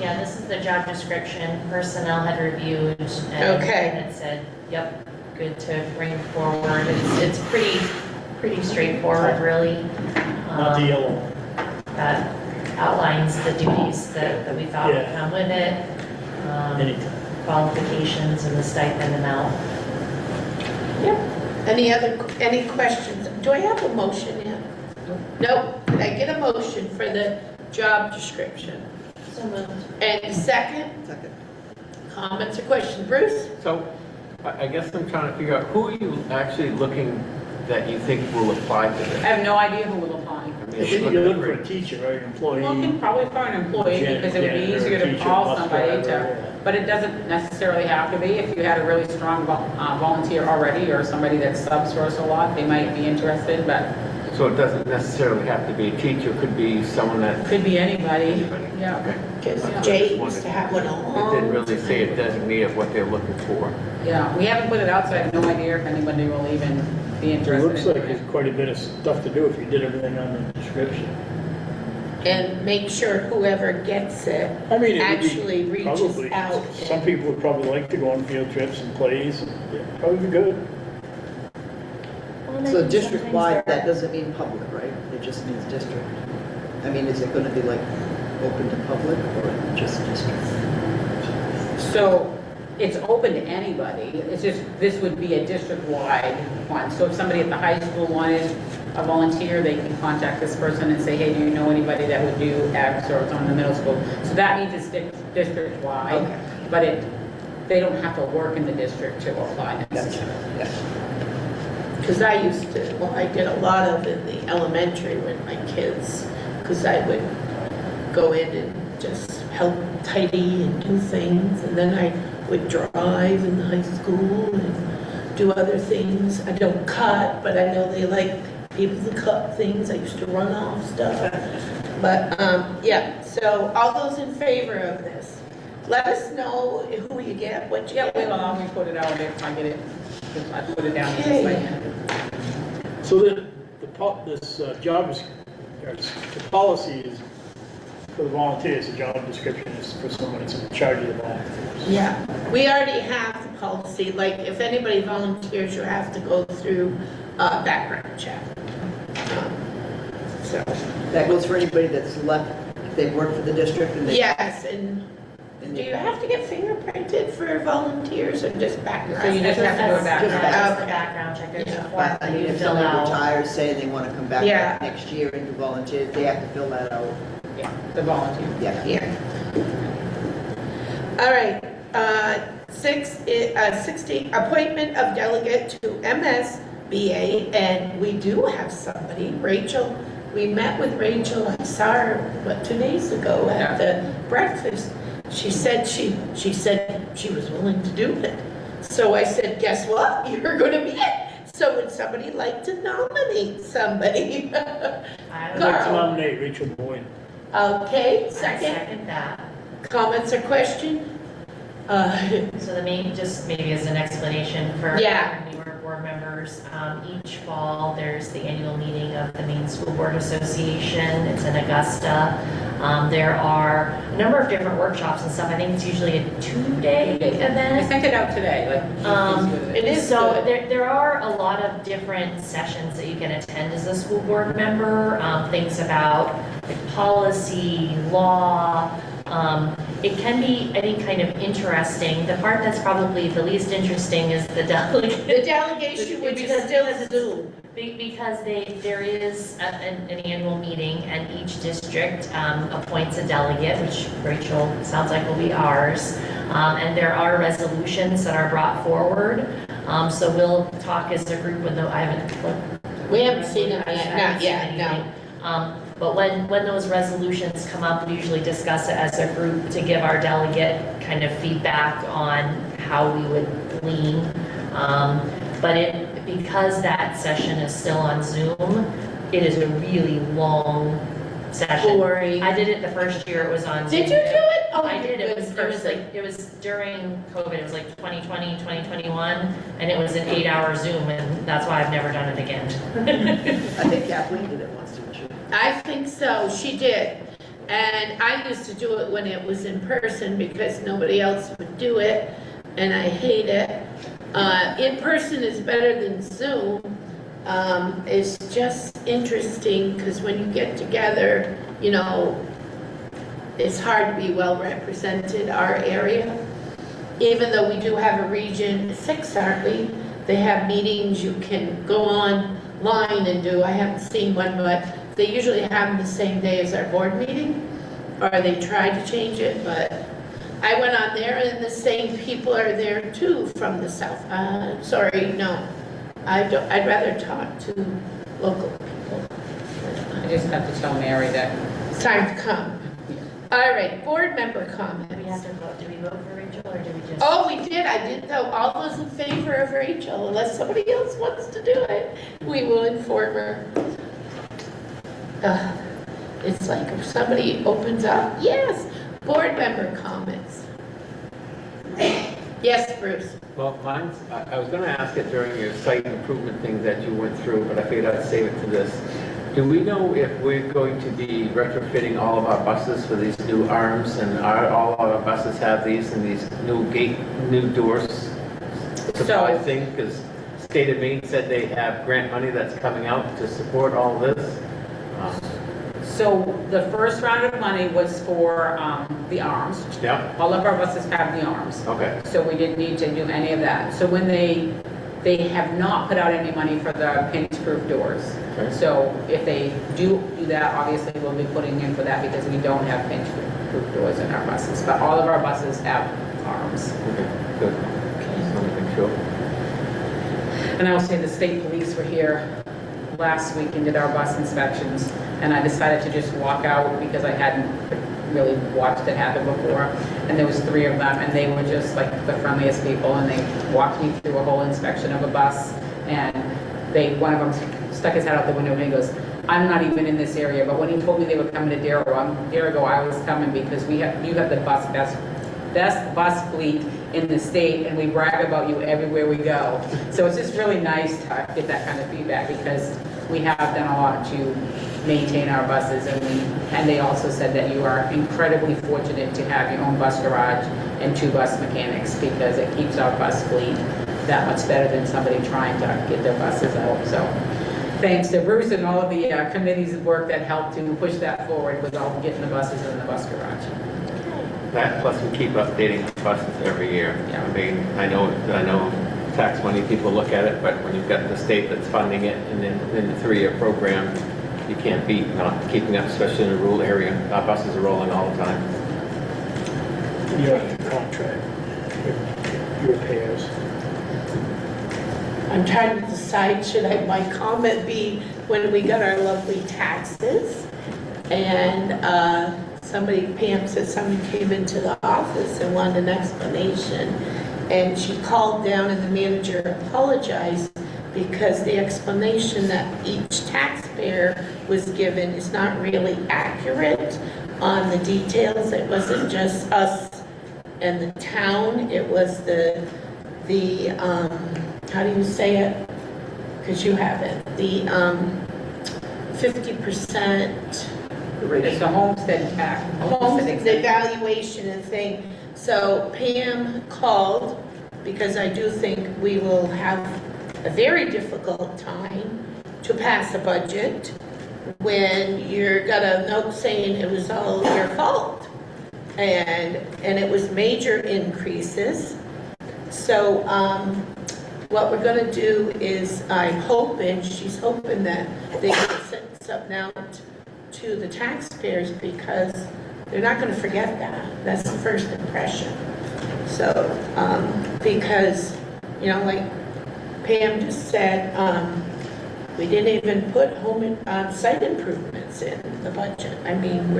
the job description personnel had reviewed and Okay. and it said, yep, good to bring forward. It's pretty straightforward, really. Not the yellow. That outlines the duties that we thought would Yeah. come with it. Anytime. Qualifications and the stipend amount. any questions? Do I have a motion yet? Nope. Did I get a motion for the job description? So moved. And second, Second. comments or questions? Bruce? So, I guess I'm trying to figure out, who are you actually looking that you think will apply to I this? have no idea who will apply. I mean, I it's think you're looking looking for a great. teacher, right, employee. Looking probably for an employee, because it would be Janitor, easier to teacher, call bus somebody driver, to, yeah. but it doesn't necessarily have to be. If you had a really strong volunteer already, or somebody that subsource a lot, they might be interested, but So it doesn't necessarily have to be a teacher, it could be someone that, could be anybody. anybody. Yeah. Okay. Because Yeah. Jay used to have one It all. didn't really say a designate of what they're looking for. Yeah, we haven't put it out, so I have no idea if anybody will even be It interested. looks in like it. there's quite a bit of stuff to do if you did everything on the description. And make sure whoever gets it I mean, it would actually be reaches probably, out. some people would probably like to go on field trips and plays, yeah, probably be good. So district-wide, that doesn't mean public, right? It just means district. I mean, is it gonna be like open to public or just district? So it's open to anybody. It's just, this would be a district-wide one. So if somebody at the high school wanted a volunteer, they can contact this person and say, hey, do you know anybody that would do X, or it's on the middle school? So that means it's district-wide, Okay. but they don't have to work in the district to apply necessarily. Because I used to, well, I did a lot of in the elementary with my kids, because I would go in and just help tidy and do things, and then I would drive in the high school and do other things. I don't cut, but I know they like people to cut things. I used to run off stuff. But, yeah, so all those in favor of this, let us know who you get, what you Yeah, get. well, I'll put it out if I get it. I put it down just Okay. like. So this job is, or the policy is for the volunteers, the job description is for someone that's in charge of the volunteers. Yeah, we already have the policy, like if anybody volunteers, you have to go through a background check. So, That goes for anybody that's left, if they work for the district and they. yes, and and do they- you have to get fingerprinted for volunteers or just background? So you just have to do a background. Yeah, just the Okay. background check. There's a Yeah. form But I that mean, you if fill somebody out. retires, say they wanna come back Yeah. next year and do volunteer, they have to fill that out. Yeah, the volunteer. Yeah. Here. All right, 60, appointment of delegate to MSBA, and we do have somebody, Rachel. We met with Rachel, I saw her, 2 days ago at the breakfast. She said she said she was willing to do it. So I said, guess what? You're gonna be it. So would somebody like to nominate somebody? I I'd like to Carl. nominate Rachel Boyd. Okay, I second. second that. Comments or question? So the main, just maybe as an explanation for Yeah. newer board members, each fall, there's the annual meeting of the Maine School Board Association. It's in Augusta. There are a number of different workshops and stuff. I think it's usually a 2-day I event. sent it out today, like. It is So good. there are a lot of different sessions that you can attend as a school board member, things about like policy, law. It can be any kind of interesting. The part that's probably the least interesting is the delegate. The delegation, which is still Zoom. Because there is an annual meeting and each district appoints a delegate, which Rachel sounds like will be ours. And there are resolutions that are brought forward. So we'll talk as a group with I haven't. We haven't seen them yet, not yet, no. But when those resolutions come up, we usually discuss it as a group to give our delegate kind of feedback on how we would lean. But because that session is still on Zoom, it is a really long session. Boring. I did it the first year it was on Zoom. Did you do it? Oh, I you did. It good was person. like, it was during COVID. It was like 2020, 2021, and it was an 8-hour Zoom, and that's why I've never done it again. I think Kathleen did it once, didn't she? I think so, she did. And I used to do it when it was in person because nobody else would do it, and I hate it. In person is better than Zoom. It's just interesting because when you get together, you know, it's hard to be well represented, our area. Even though we do have a Region 6, aren't we? They have meetings you can go online and do. I haven't seen one, but they usually have them the same day as our board meeting, or they try to change it, but I went on there and the same people are there too from the south. Sorry, no, I'd rather talk to local people. I just have to tell Mary that. It's time to come. All right, board member comments. We have to vote. Do we vote for Rachel or do we just? Oh, we did, I did, though, all those in favor of Rachel, unless somebody else wants to do it, we will inform her. It's like if somebody opens up, yes, board member comments. Yes, Bruce. Well, I was gonna ask it during your site improvement thing that you went through, but I figured I'd save it to this. Do we know if we're going to be retrofitting all of our buses for these new arms, and all of our buses have these and these new doors supply thing? Because State of Maine said they have grant money that's coming out to support all this. So the first round of money was for the arms. Yeah, All of our buses have the arms. okay. So we didn't need to do any of that. So when they have not put out any money for the pinch-proof doors. Okay. So if they do that, obviously we'll be putting in for that because we don't have pinch-proof doors in our buses. But all of our buses have arms. Okay, good. Just wanted to make sure. And I will say the state police were here last week and did our bus inspections. And I decided to just walk out because I hadn't really watched it happen before. And there was 3 of them, and they were just like the friendliest people, and they walked me through a whole inspection of a bus. And one of them stuck his head out the window and he goes, "I'm not even in this area." But when he told me they were coming to Darrow, I was coming because you have the best bus fleet in the state, and we brag about you everywhere we go. So it's just really nice to get that kind of feedback because we have done a lot to maintain our buses, and they also said that you are incredibly fortunate to have your own bus garage and 2 bus mechanics because it keeps our bus fleet that much better than somebody trying to get their buses out. So thanks to Bruce and all of the committees of work that helped to push that forward with all getting the buses in the bus garage. That plus we keep updating the buses every year. Yeah. I mean, I know tax money, people look at it, but when you've got the state that's funding it and then in the 3-year program, you can't beat not keeping up, especially in a rural area. Our buses are rolling all the time. You have to contract your repairs. I'm trying to decide, should my comment be when we got our lovely taxes? And Pam said somebody came into the office and wanted an explanation. And she called down and the manager apologized because the explanation that each taxpayer was given is not really accurate on the details. It wasn't just us and the town, it was the, how do you say it? Because you have it, the 50%. It's a homestead tax. The valuation and thing. So Pam called because I do think we will have a very difficult time to pass a budget when you're got a note saying it was all your fault. And it was major increases. So what we're gonna do is, I'm hoping, she's hoping that they can send something out to the taxpayers because they're not gonna forget that. That's the first impression. So, because, you know, like Pam just said, we didn't even put site improvements in the budget. I mean,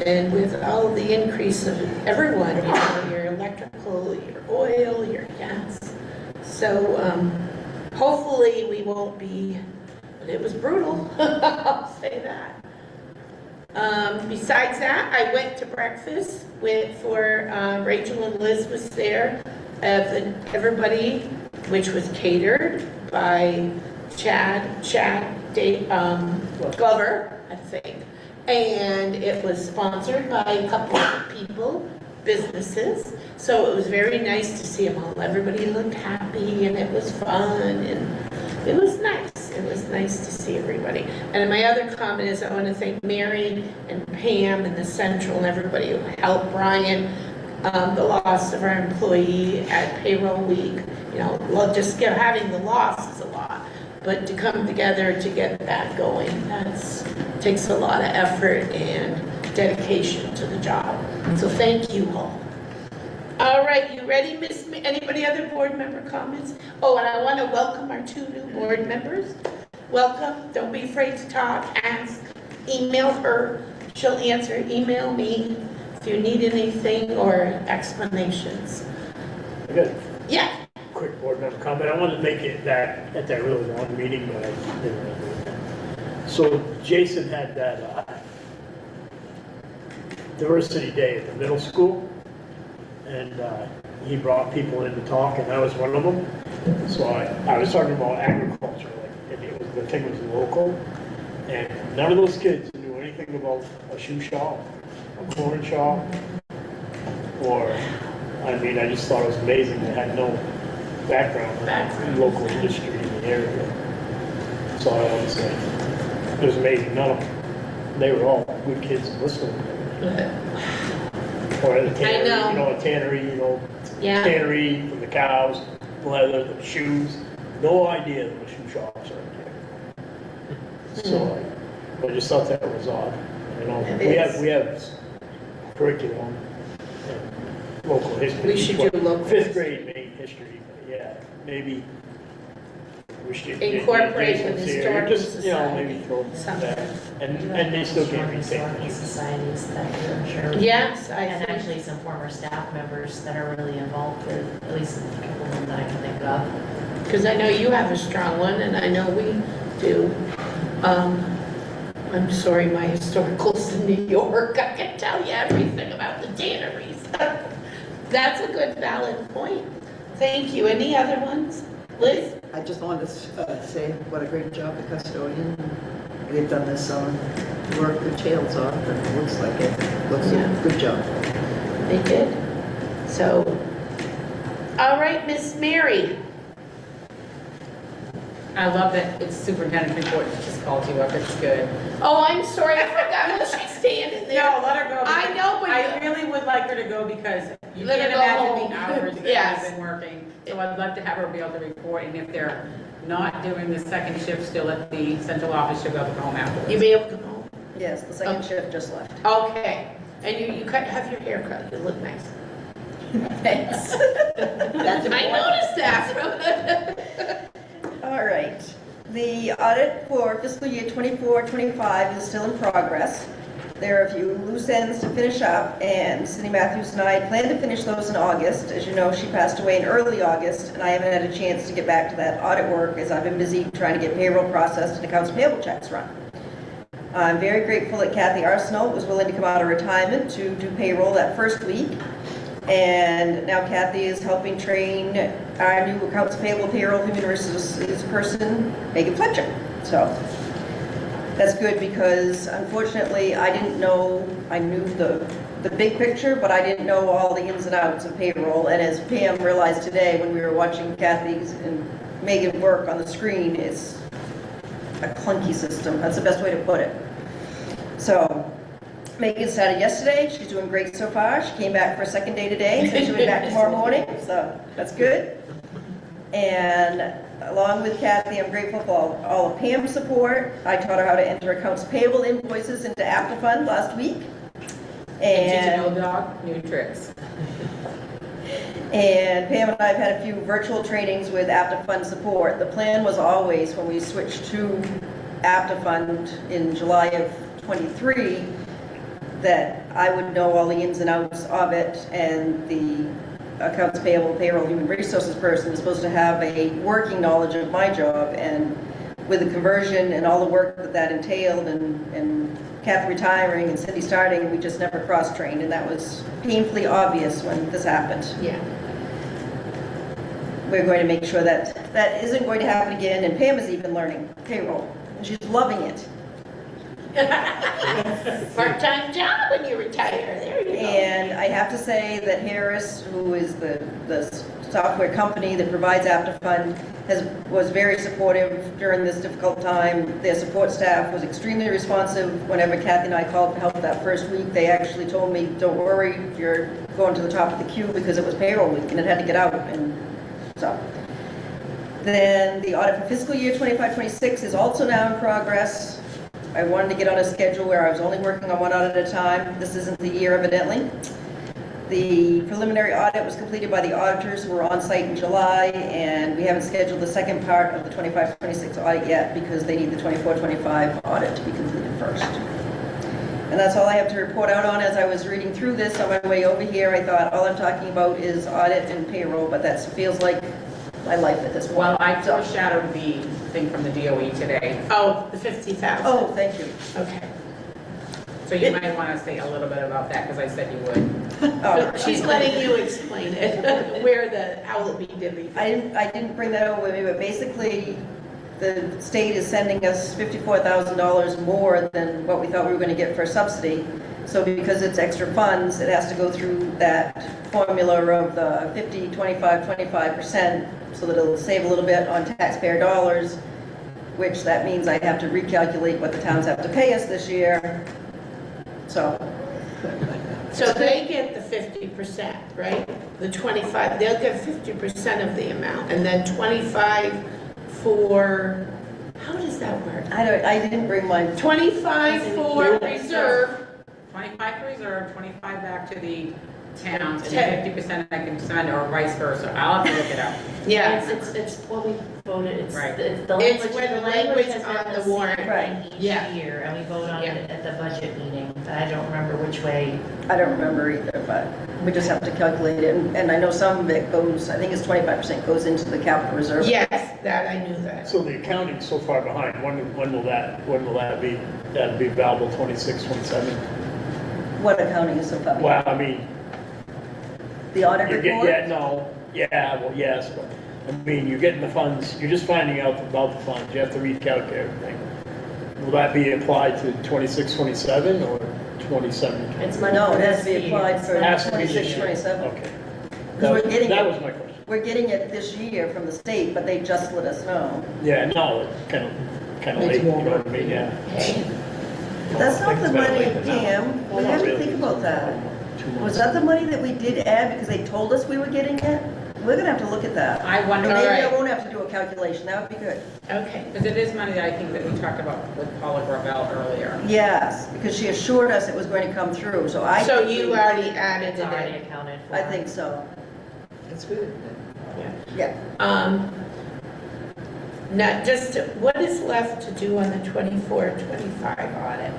and with all the increase of everyone, you know, your electrical, your oil, your gas. So, hopefully we won't be, but it was brutal, I'll say that. Besides that, I went to breakfast for Rachel and Liz was there. Everybody, which was catered by Chad Glover, I think. And it was sponsored by a couple of people, businesses. So it was very nice to see them all. Everybody looked happy and it was fun and it was nice. It was nice to see everybody. And my other comment is I want to thank Mary and Pam and the Central and everybody who helped Brian. The loss of our employee at payroll week, you know, well, just having the loss is a lot. But to come together to get that going, takes a lot of effort and dedication to the job. So thank you all. All right, you ready, anybody other board member comments? Oh, and I want to welcome our 2 new board members. Welcome, don't be afraid to talk, ask, email her, she'll answer, email me if you need anything or explanations. I got Yeah. a quick board member comment. I wanted to make it at that really long meeting, but I didn't really do that. So Jason had that diversity day at the middle school, and he brought people in to talk, and I was one of them. So I was talking about agriculture, like the thing was local, and none of those kids knew anything about a shoe shop, a corn shop, or, I mean, I just thought it was amazing. They had no background in local industry in the area. So I would say, it was amazing. None of them, they were all good kids in Bristol. Or at a tannery, know. you know, a tannery, you know, Yeah. tannery for the cows, leather, the shoes. No idea there were shoe shops right there. So I just thought that was odd. You know, It we have curriculum and local history. We should do local Fifth grade main history, but yeah, maybe we should Incorporate Jason's with here, historical just, you know, maybe throw something. that. And they still can't be Historical taken. societies that I'm sure. Yes, I And think. actually some former staff members that are really involved with, at least a couple of them that I can think of. Because I know you have a strong one, and I know we do. I'm sorry, my historical's in New York. I can tell you everything about the tanneries. That's a good, valid point. Thank you. Any other ones? Liz? I just wanted to say what a great job the custodian. They've done this work the tails off, and it looks like it. Looks Yeah. a good job. They did. So, all right, Miss Mary. I love that it's superintendent's report, she just called you up, it's good. Oh, I'm sorry, I forgot when she's standing there. No, let her go. I know, but I really would like her to go because you Let her can't go imagine home. the hours that Yes. I've been working. So I'd love to have her be able to report, and if they're not doing the second shift still at the central office, she'll be able to go home afterwards. You be able to come home? Yes, the second shift just left. Okay. And you have your hair cut, you look nice. Thanks. That's I noticed that. All right. The audit for fiscal year 24-25 is still in progress. there are a few loose ends to finish up, and Cindy Matthews and I plan to finish those in August. As you know, she passed away in early August, and I haven't had a chance to get back to that audit work as I've been busy trying to get payroll processed and accounts payable checks run. I'm very grateful that Kathy Arsenal was willing to come out of retirement to do payroll that first week. And now Kathy is helping train our new accounts payable payroll human resources person, Megan Fletcher. So that's good because unfortunately I didn't know, I knew the big picture, but I didn't know all the ins and outs of payroll. And as Pam realized today when we were watching Kathy's and Megan work on the screen, it's a clunky system. That's the best way to put it. So Megan started yesterday. She's doing great so far. She came back for a second day today and said she'll be back tomorrow morning, so that's good. And along with Kathy, I'm grateful for all of Pam's support. I taught her how to enter accounts payable invoices into AptiFund last week. And digital dog, new tricks. And Pam and I have had a few virtual trainings with AptiFund support. The plan was always, when we switched to AptiFund in July of 23, that I would know all the ins and outs of it, and the accounts payable, payroll, human resources person is supposed to have a working knowledge of my job. And with the conversion and all the work that that entailed, and Kathy retiring and Cindy starting, we just never cross-trained, and that was painfully obvious when this happened. Yeah. We're going to make sure that that isn't going to happen again, and Pam is even learning payroll, and she's loving it. Part-time job when you retire, there you go. And I have to say that Harris, who is the software company that provides AptiFund, was very supportive during this difficult time. Their support staff was extremely responsive. Whenever Kathy and I called for help that first week, they actually told me, don't worry, you're going to the top of the queue, because it was payroll week and it had to get out. And so then the audit for fiscal year 25-26 is also now in progress. I wanted to get on a schedule where I was only working on one audit at a time. This isn't the year, evidently. The preliminary audit was completed by the auditors who were on site in July, and we haven't scheduled the second part of the 25-26 audit yet because they need the 24-25 audit to be completed first. And that's all I have to report out on. As I was reading through this on my way over here, I thought all I'm talking about is audit and payroll, but that feels like my life at this point. Well, I foreshadowed the thing from the DOE today, Oh, the 50,000. Oh, thank you. Okay. so you might want to say a little bit about that, because I said you would. Oh, She's letting you explain it, how it'll be divvied. I didn't bring that over with me, but basically, the state is sending us $54,000 more than what we thought we were going to get for a subsidy. So because it's extra funds, it has to go through that formula of the 50, 25, 25%, so that it'll save a little bit on taxpayer dollars, which that means I have to recalculate what the towns have to pay us this year. So they get the 50%, right? The 25, they'll get 50% of the amount, and then 25 for, how does that work? I didn't bring my 25 for reserve. 25 for reserve, 25 back to the towns, and 50% I can spend, or vice versa. I'll have to look it up. Yeah. It's what we voted, it's Right. the It's language, where the the language language has on been the the warrant. same Right. thing each Yeah. year, and we vote on Yeah. it at the budget meeting. I don't remember which way. I don't remember either, but we just have to calculate it. And I know some of it goes, I think it's 25% goes into the capital reserve. Yes, that, I knew that. So the accounting's so far behind, when will that be? That'd be available 26, 27? What accounting is so far? Well, I mean, The audit you report? get, well, yes, but, I mean, you're getting the funds, you're just finding out about the funds, you have to recalculate everything. Will that be applied to 26, 27, or 27? It's money No, for it has to this be year. applied It's for It money has to be this 26, year. 27. Okay. Because we're getting That it. was my question. We're getting it this year from the state, but they just let us know. Yeah, no, it's kind of late, you know what I mean, yeah. That's not the It's better money, late than never. Pam. We Well, not have to really. think about that. 2 months. Was that the money that we did add because they told us we were getting it? We're gonna have to look at that. I And wonder, maybe I Alright. won't have to do a calculation, that would be good. Okay. because it is money that I think that we talked about with Paula Gravel earlier. Yes, because she assured us it was going to come through, so I. So think you we- already added It's it already in. accounted for. I think so, That's good. yeah. Now, what is left to do on the 24-25 audit?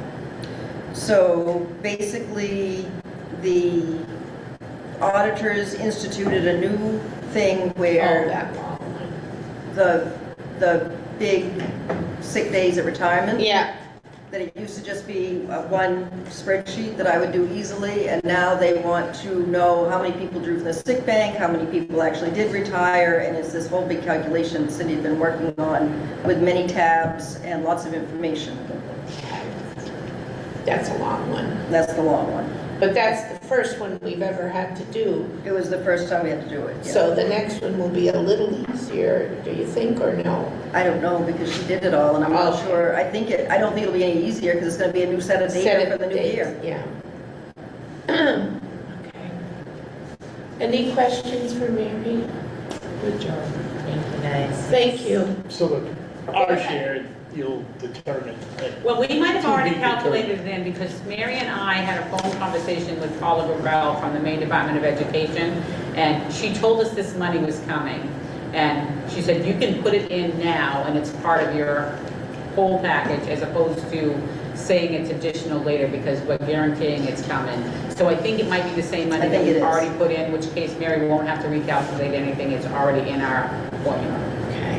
So basically, the auditors instituted a new thing Oh, where that long one. the big sick days at retirement, Yeah, that it used to just be one spreadsheet that I would do easily, and now they want to know how many people drew from the sick bank, how many people actually did retire, and it's this whole big calculation the city's been working on with many tabs and lots of information. that's a long one. That's the long one. But that's the first one we've ever had to do. It was the first time we had to do it. Yeah. So the next one will be a little easier, do you think, or no? I don't know, because she did it all, and I'm not Okay. sure, I don't think it'll be any easier, because it's gonna be a new set of Set data it for the new date, year. Yeah. Okay. Any questions for Mary? Good job. Thank you, guys. Thank you. So our share, you'll determine. Well, we might have To already be determined. calculated it in because Mary and I had a phone conversation with Paula Burrell from the Maine Department of Education, and she told us this money was coming. And she said, you can put it in now, and it's part of your whole package, as opposed to saying it's additional later, because we're guaranteeing it's coming. So I think it might be the same money I that think it we've is. already put in, which case Mary won't have to recalculate anything, it's already in our formula.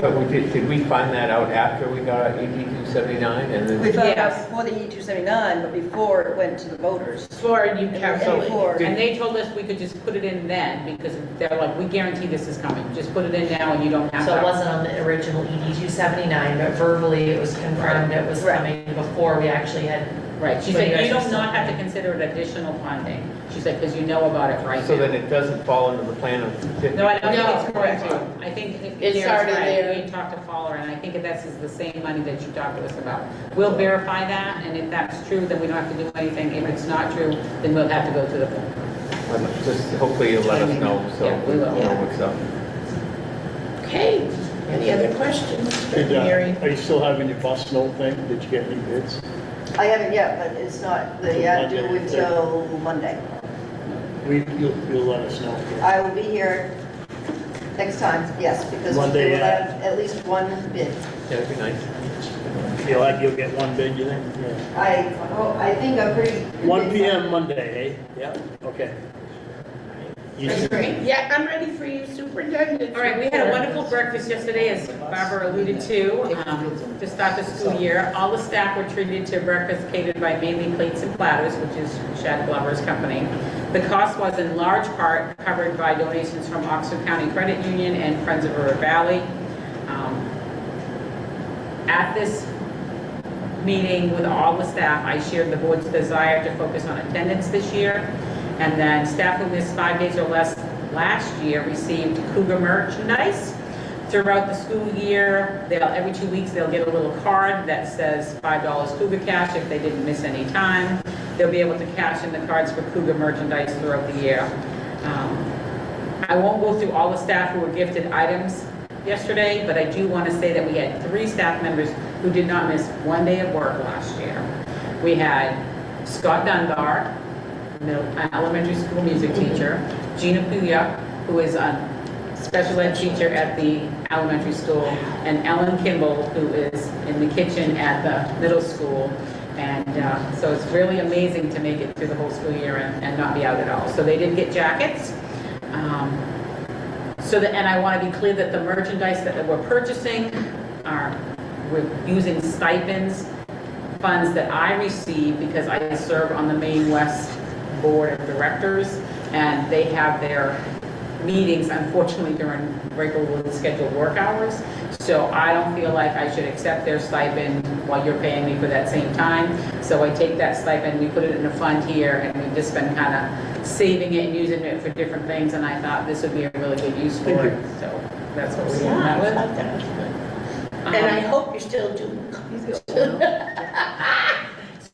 But did we find that out after we got our ED 279 and then? We found out Yes. before the E279, but before it went to the voters. Before you And calculate. before- And they told us we could just put it in then, because they're like, we guarantee this is coming, just put it in now and you don't have to. So it wasn't on the original ED 279, but verbally it was confirmed it was Right. coming before we actually had. Right, she But you said, you guys are do still not have to paying. consider it additional funding. She said, because you know about it right So then now. it doesn't fall into the plan of 50? No, I don't think No, it's going to. I think It's Darren's already right. there. We talked to Fowler, and I think that this is the same money that you talked to us about. We'll verify that, and if that's true, then we don't have to do anything. If it's not true, then we'll have to go to the board. Just hopefully you'll let us know, so Yeah, we we will. know what's up. Okay, any other questions for Did, Mary? Are you still having your bus note thing? Did you get any bids? I haven't yet, but it's not, the ad due until Monday. You'll let us know. I will be here next time, yes, because we Monday, will yeah. have at least one bid. Yeah, it'd be nice. You'll get one bid, you think? Yeah. I think I'm pretty. 1 PM Monday, eh? Yep, okay. You should- Yeah, I'm ready for you, Superintendent. All right, we had a wonderful breakfast yesterday, as Barbara alluded to start the school year. All the staff were treated to breakfast catered by Mainly Plates and Platters, which is Shad Glover's company. The cost was in large part covered by donations from Oxford County Credit Union and Friends of River Valley. At this meeting with all the staff, I shared the board's desire to focus on attendance this year. And then staff who missed 5 days or less last year received Cougar merchandise. Throughout the school year, every 2 weeks, they'll get a little card that says $5 Cougar cash if they didn't miss any time. They'll be able to cash in the cards for Cougar merchandise throughout the year. I won't go through all the staff who were gifted items yesterday, but I do want to say that we had 3 staff members who did not miss 1 day of work last year. We had Scott Dunbar, elementary school music teacher, Gina Puya, who is a special ed teacher at the elementary school, and Ellen Kimball, who is in the kitchen at the middle school. And so it's really amazing to make it through the whole school year and not be out at all. So they did get jackets. And I want to be clear that the merchandise that we're purchasing we're using stipends, funds that I receive because I serve on the Maine West Board of Directors, and they have their meetings, unfortunately, during regularly scheduled work hours. So I don't feel like I should accept their stipend while you're paying me for that same time. So I take that stipend, we put it in a fund here, and we've just been kind of saving it and using it for different things, and I thought this would be a really good use for it. So that's what we're doing that with. I thought that was good. And I hope you're still doing.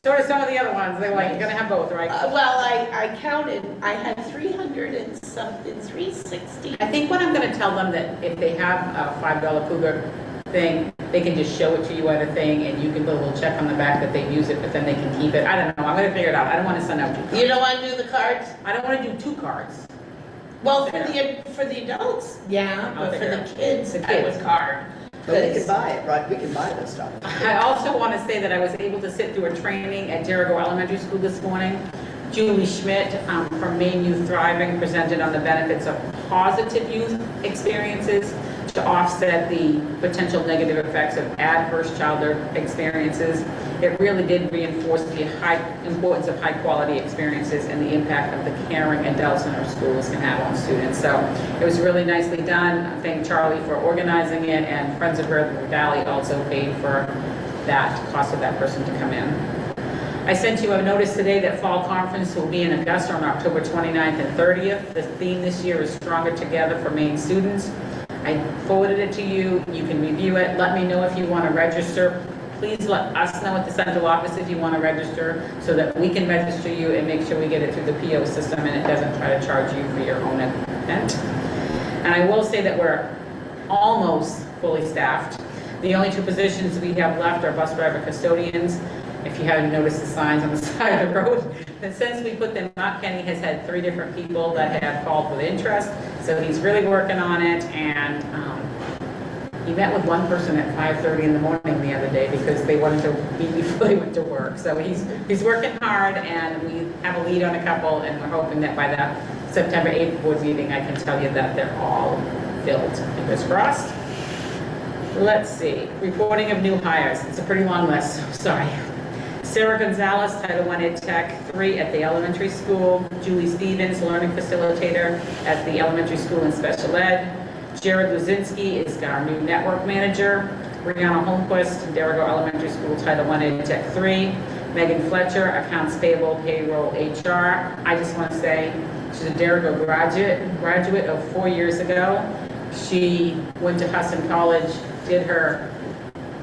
Sort of some of the other ones, they're like, you're gonna have both, right? Well, I counted, I had 300 and something, 360. I think what I'm gonna tell them that if they have a $5 Cougar thing, they can just show it to you at a thing, and you can put a little check on the back that they use it, but then they can keep it. I don't know, I'm gonna figure it out. I don't wanna send out 2 cards. You don't want to do the cards? I don't wanna do 2 cards. Well, for the adults, yeah, I'll but for figure the it out. kids, The I would kids. card. But we can buy it, right? We can buy this stuff. I also want to say that I was able to sit through a training at Derigo Elementary School this morning. Julie Schmidt from Maine Youth Thriving presented on the benefits of positive youth experiences to offset the potential negative effects of adverse childhood experiences. It really did reinforce the importance of high-quality experiences and the impact of the caring adults in our schools can have on students. So it was really nicely done. I thank Charlie for organizing it, and Friends of Earth Valley also paid for that cost of that person to come in. I sent you a notice today that Fall Conference will be in Augusta on October 29th and 30th. The theme this year is Stronger Together for Maine Students. I forwarded it to you. You can review it. Let me know if you want to register. Please let us know at the central office if you want to register so that we can register you and make sure we get it through the PO system and it doesn't try to charge you for your own event. And I will say that we're almost fully staffed. The only two positions we have left are bus driver custodians. If you haven't noticed the signs on the side of the road, and since we put them up, Kenny has had 3 different people that have called with interest, so he's really working on it, and he met with one person at 5:30 in the morning the other day because they wanted to meet before they went to work. So he's working hard, and we have a lead on a couple, and we're hoping that by that September 8th board meeting, I can tell you that they're all filled. Fingers crossed. Let's see, reporting of new hires. It's a pretty long list, so sorry. Sarah Gonzalez, Title I Ed Tech 3 at the elementary school. Julie Stevens, Learning Facilitator at the elementary school in special ed. Jared Luzinski is our new network manager. Brianna Holmquist, Derigo Elementary School, Title I Ed Tech 3. Megan Fletcher, Accounts Payable, Payroll, HR. I just want to say she's a Derigo graduate of 4 years ago. She went to Hudson College, did her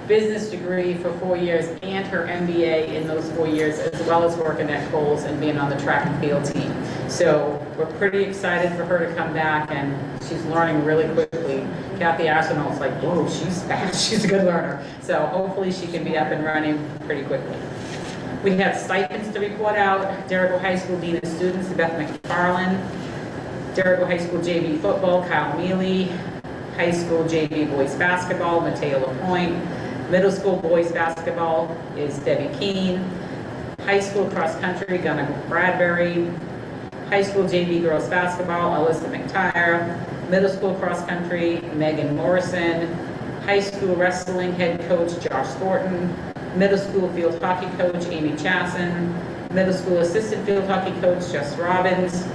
business degree for 4 years and her MBA in those 4 years, as well as working at Kohl's and being on the track and field team. So we're pretty excited for her to come back, and she's learning really quickly. Kathy Arsenal's like, whoa, she's fast, she's a good learner. So hopefully she can be up and running pretty quickly. We have stipends to report out. Derigo High School Dean of Students, Beth McFarland. Derigo High School JV Football, Kyle Mealy. High School JV Boys Basketball, Mateo LaPointe. Middle School Boys Basketball is Debbie Keene. High School Cross Country, Gunnar Bradbury. High School JV Girls Basketball, Alyssa McTire. Middle School Cross Country, Megan Morrison. High School Wrestling Head Coach, Josh Thornton. Middle School Field Hockey Coach, Amy Chasson. Middle School Assistant Field Hockey Coach, Jess Robbins.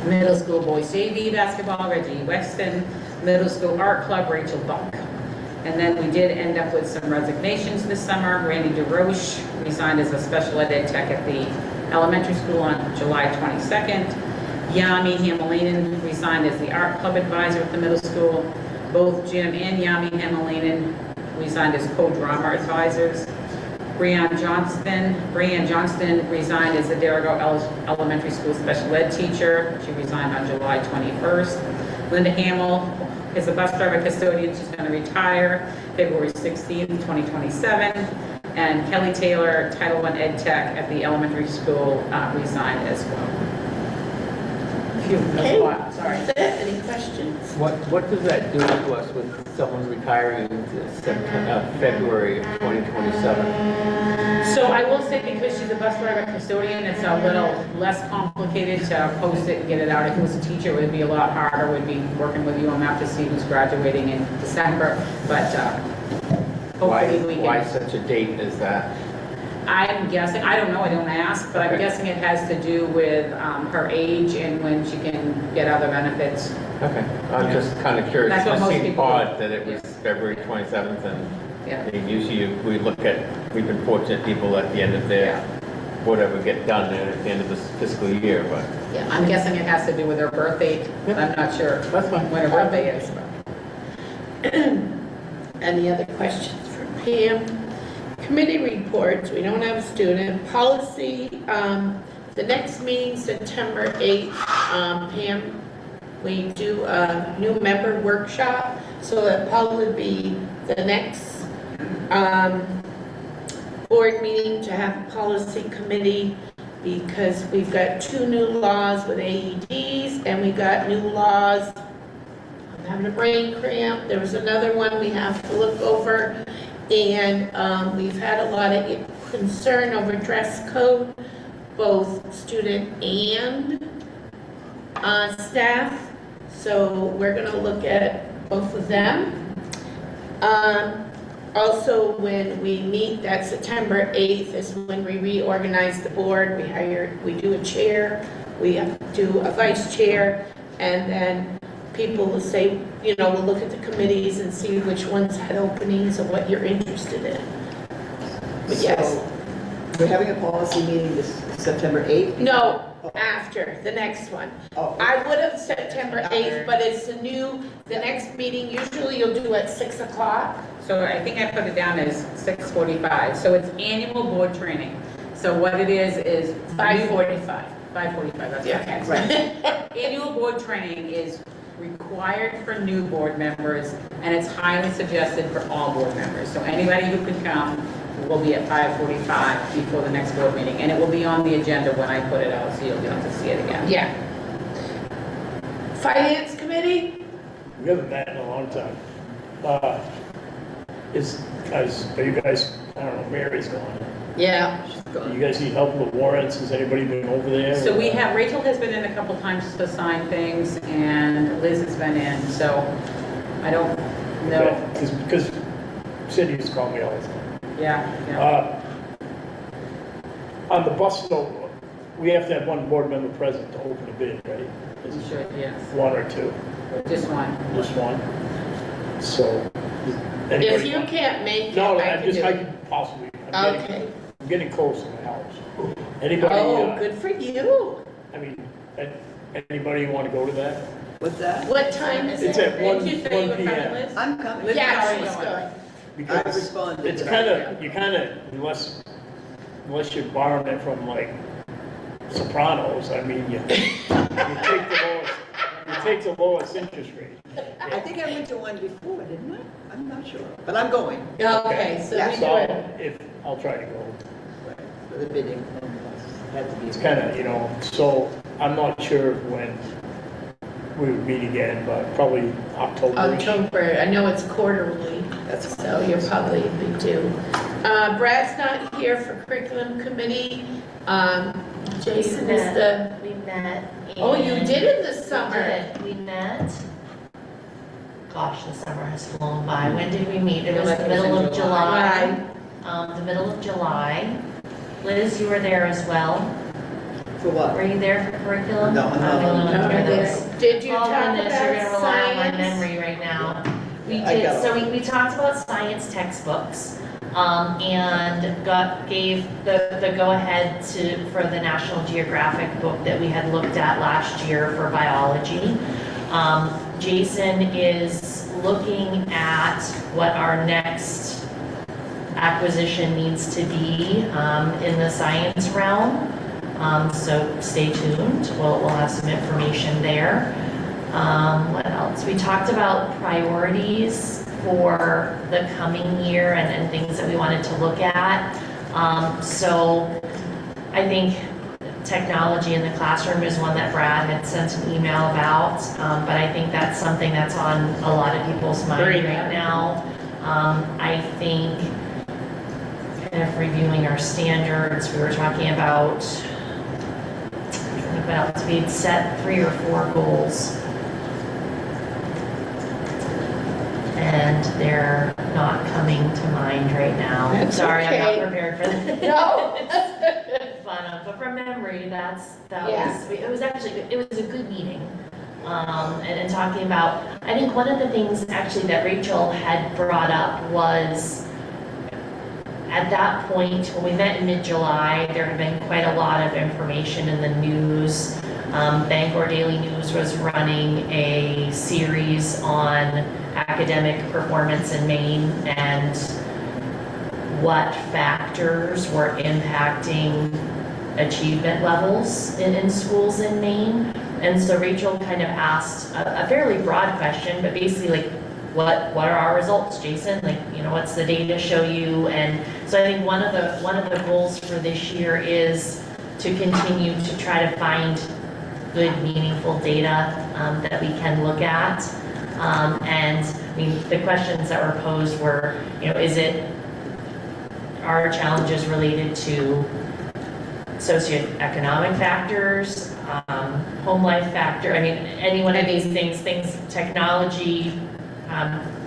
Middle School Boys JV Basketball, Reggie Weston. Middle School Art Club, Rachel Buck. And then we did end up with some resignations this summer. Randy DeRoche resigned as a special ed tech at the elementary school on July 22nd. Yami Hamalainen resigned as the art club advisor at the middle school. Both Jim and Yami Hamalainen resigned as co-drama advisors. Brianne Johnston resigned as the Derigo Elementary School special ed teacher. She resigned on July 21st. Linda Hamill is a bus driver custodian. She's going to retire February 16th, 2027. And Kelly Taylor, Title I Ed Tech at the elementary school, resigned as well. Phew, that's a lot. Sorry. Any questions? What does that do to us with someone retiring in February of 2027? So I will say, because she's a bus driver custodian, it's a little less complicated to post it and get it out. If it was a teacher, it would be a lot harder. We'd be working with UMF to see who's graduating in December, but hopefully we can. Why such a date is that? I'm guessing, I don't know, I don't ask, but I'm guessing it has to do with her age and when she can get other benefits. Okay, I'm just kind of curious. That's what It most seemed people odd that it was February 27th, Yeah. and I mean, usually we've been fortunate people at the end of their, whatever get done at the end of this fiscal year, but. Yeah, I'm guessing it has to do with her birth date. I'm not sure That's fine. when her birthday is. but- Any other questions for Pam? Committee reports, we don't have a student. Policy, the next meeting, September 8th, Pam, we do a new member workshop, so it'll probably be the next board meeting to have a policy committee, because we've got 2 new laws with AEDs, and we got new laws, I'm having a brain cramp. There was another one we have to look over. And we've had a lot of concern over dress code, both student and staff. So we're gonna look at both of them. Also, when we meet, that's September 8th, is when we reorganize the board. We do a chair, we do a vice chair, and then people will say, you know, we'll look at the committees and see which ones had openings and what you're interested in. But yes, So, we're having a policy meeting this September 8th? no, after, the next one. Oh, I would have September 8th, but it's the next meeting, usually you'll do at 6 o'clock. So I think I put it down as 6:45. So it's annual board training. So what it is 5:45. 5:45, that's Yeah. okay. right. Annual board training is required for new board members, and it's highly suggested for all board members. So anybody who can come will be at 5:45 before the next board meeting, and it will be on the agenda when I put it out, so you'll get to see it again. Yeah. Finance committee? We haven't met in a long time. Are you guys, I don't know, Mary's gone. Yeah. Do you guys need help with warrants? Has anybody been over there? So we have, Rachel has been in a couple times to sign things, and Liz has been in, so I don't know. Because Cindy used to call me all the time. Yeah. On the bus though, we have to have one board member present to open a bid, right? You should, yes. One or two, Just one. just one. So, If anybody? you can't make it, No, I I can just, do I it. could possibly, Okay. I'm getting close to my house. Anybody, Oh, good for you. I mean, anybody want to go to that? What's that? What time is It's it? at 1 Didn't you say you were coming, p.m. Liz? I'm coming. Liz is Yeah, already she's going. going. I Because responded. it's you kind of, unless you're borrowing it from like Sopranos, I mean, you take the lowest interest rate. I think I went to one before, didn't I? I'm not sure, but I'm going. Okay, so we do So it. I'll try to go. Right, for the bidding. Had to be. It's kind of, so I'm not sure when we would meet again, but probably October. October, I know it's quarterly, That's so you're probably be due. Brad's not here for curriculum committee. Jason is the, We met. oh, you and- did in the We summer. did. We met. Gosh, the summer has flown by. When did we meet? It was the middle of July. The middle of July. Liz, you were there as well. For what? Were you there for curriculum? No, I'm not. I'm the only one here that was. Did you Oh, talk goodness, you're gonna about rely on my science? memory right now. We I did, got so it. we talked about science textbooks, and gave the go-ahead for the National Geographic book that we had looked at last year for biology. Jason is looking at what our next acquisition needs to be, in the science realm. So stay tuned, we'll have some information there. What else? We talked about priorities for the coming year and things that we wanted to look at. So I think technology in the classroom is one that Brad had sent an email about, but I think that's something that's on a lot of people's mind Very right now. I think kind of reviewing our standards, we were talking about, what else? We'd set 3 or 4 goals. And they're not coming to mind right now. That's Sorry, I'm okay. not prepared for this. No. But from memory, that Yeah. was, it was a good meeting. And talking about, I think one of the things actually that Rachel had brought up was, at that point, when we met in mid-July, there had been quite a lot of information in the news. Bangor Daily News was running a series on academic performance in Maine and what factors were impacting achievement levels in schools in Maine. And so Rachel kind of asked a fairly broad question, but basically like, what are our results, Jason? Like, what's the data show you? And so I think one of the goals for this year is to continue to try to find good, meaningful data that we can look at. And, I mean, the questions that were posed were, you know, are challenges related to socioeconomic factors, home life factor, I mean, any one of these things, technology,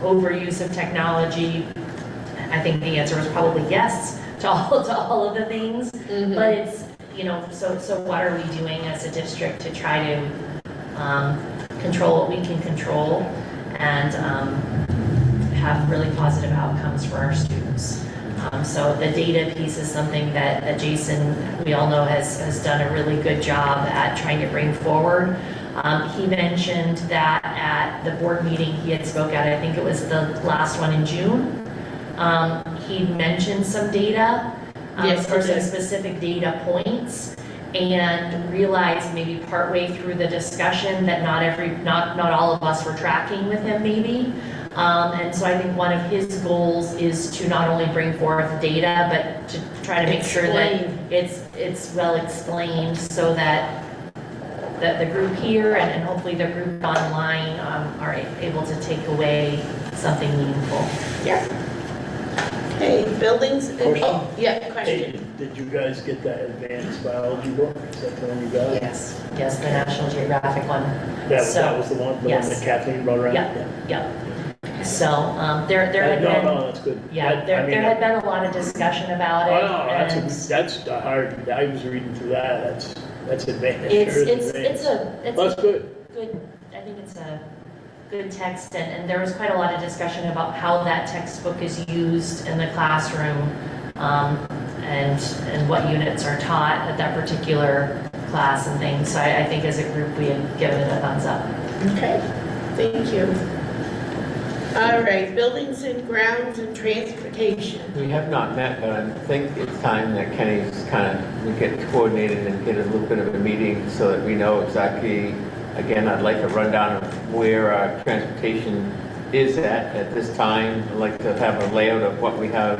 overuse of technology. I think the answer was probably yes to all of the things, but it's, you know, so what are we doing as a district to try to control what we can control and have really positive outcomes for our students. So the data piece is something that Jason, we all know, has done a really good job at trying to bring forward. He mentioned that at the board meeting he had spoke at, I think it was the last one in June, he mentioned some data, or some specific data points, and realized maybe partway through the discussion that not all of us were tracking with him maybe. And so I think one of his goals is to not only bring forth data, but to try to make sure that it's well explained so that the group here and hopefully the group online are able to take away something meaningful. Yeah. Okay, buildings, Question? oh, yeah, Hey, question. did you guys get that advanced biology book? Is that the one you got? Yes, the National Geographic one. That So, was the one yes. that Kathleen brought around? Yep. So, there had been. No, that's good. Yeah, there had been a lot of discussion about it. Oh, and that's the hard, I was reading through that, that's advanced. It's Sure it's advanced. a That's good. good, I think it's a good text, and there was quite a lot of discussion about how that textbook is used in the classroom, and what units are taught at that particular class and things. So I think as a group, we had given it a thumbs up. Okay, thank you. All right, buildings and grounds and transportation. We have not met, but I think it's time that Kenny's we get coordinated and get a little bit of a meeting so that we know exactly, again, I'd like a rundown of where our transportation is at this time. I'd like to have a layout of what we have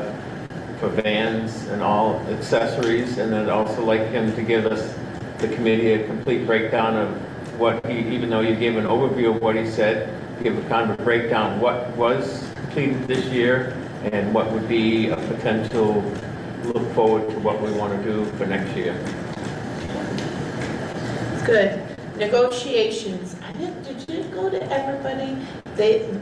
for vans and all accessories, and then I'd also like him to give us, the committee, a complete breakdown of what he, even though you gave an overview of what he said, give a kind of a breakdown what was completed this year and what would be a potential look forward to what we want to do for next year. Good. Negotiations. Did you go to everybody?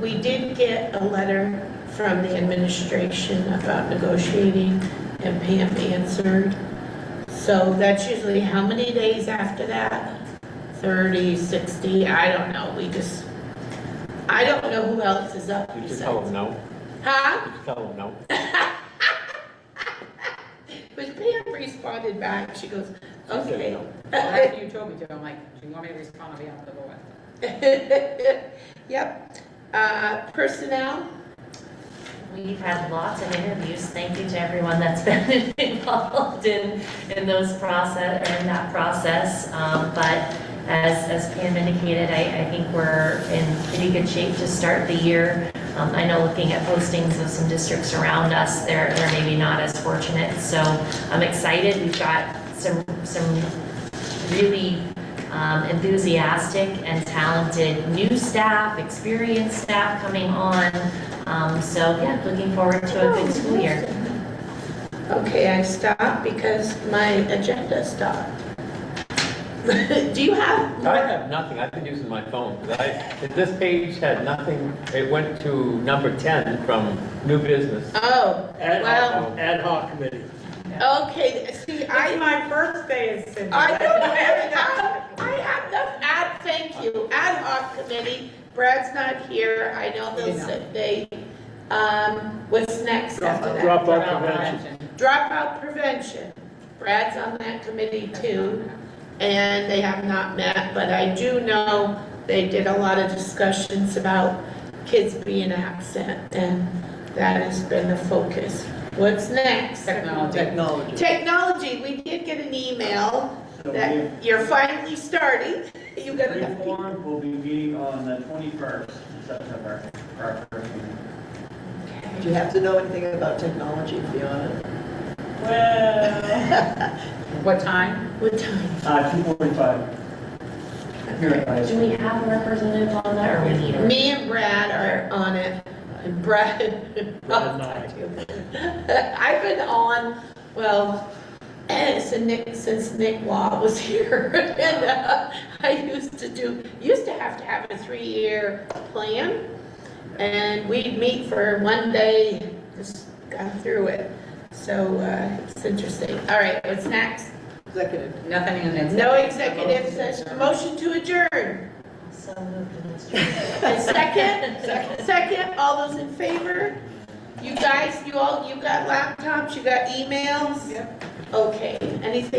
We did get a letter from the administration about negotiating, and Pam answered. So that's usually how many days after that? 30, 60, I don't know. I don't know who else is up You besides. just tell them no. Huh? You just tell them no. But Pam responded back, she goes, okay. no. Well, after you told me to, I'm like, do you want me to respond on behalf of the board? Yep. Personnel? We've had lots of interviews. Thank you to everyone that's been involved in those process, or in that process. But as Pam indicated, I think we're in pretty good shape to start the year. I know looking at postings of some districts around us, they're maybe not as fortunate. So I'm excited. We've got some really enthusiastic and talented new staff, experienced staff coming on. So yeah, looking forward to a good school year. Okay, I stopped because my agenda stopped. Do you have? I have nothing. I've been using my phone. This page had nothing. It went to number 10 from new business. Oh, well, Ad hoc committee. okay, see, My first day is Cindy. I have no, thank you, ad hoc committee, Brad's not here, I know they'll say, what's next after that? Dropout prevention. Dropout prevention, Brad's on that committee too, and they have not met, but I do know they did a lot of discussions about kids being absent, and that has been the focus. What's next? Technology. Technology, we did get an email So that you're finally starting. You got enough people. Reform will be meeting on the 21st of September, our first meeting. Do you have to know anything about technology to be on it? Well, What time? What time? 2:45. here at the high Do school. we have a representative on that, or we need a? Me and Brad are on it, and Brad. Brad and I. I've been on, well, since Nick Law was here, and I used to have a 3-year plan, and we'd meet for one day, just got through it. So, it's interesting. All right, what's next? Executive. Nothing in the. No executive session, motion to adjourn. So moved, Mr. And second, all those in favor? You guys, you got laptops, you got emails? Yep. Okay, anything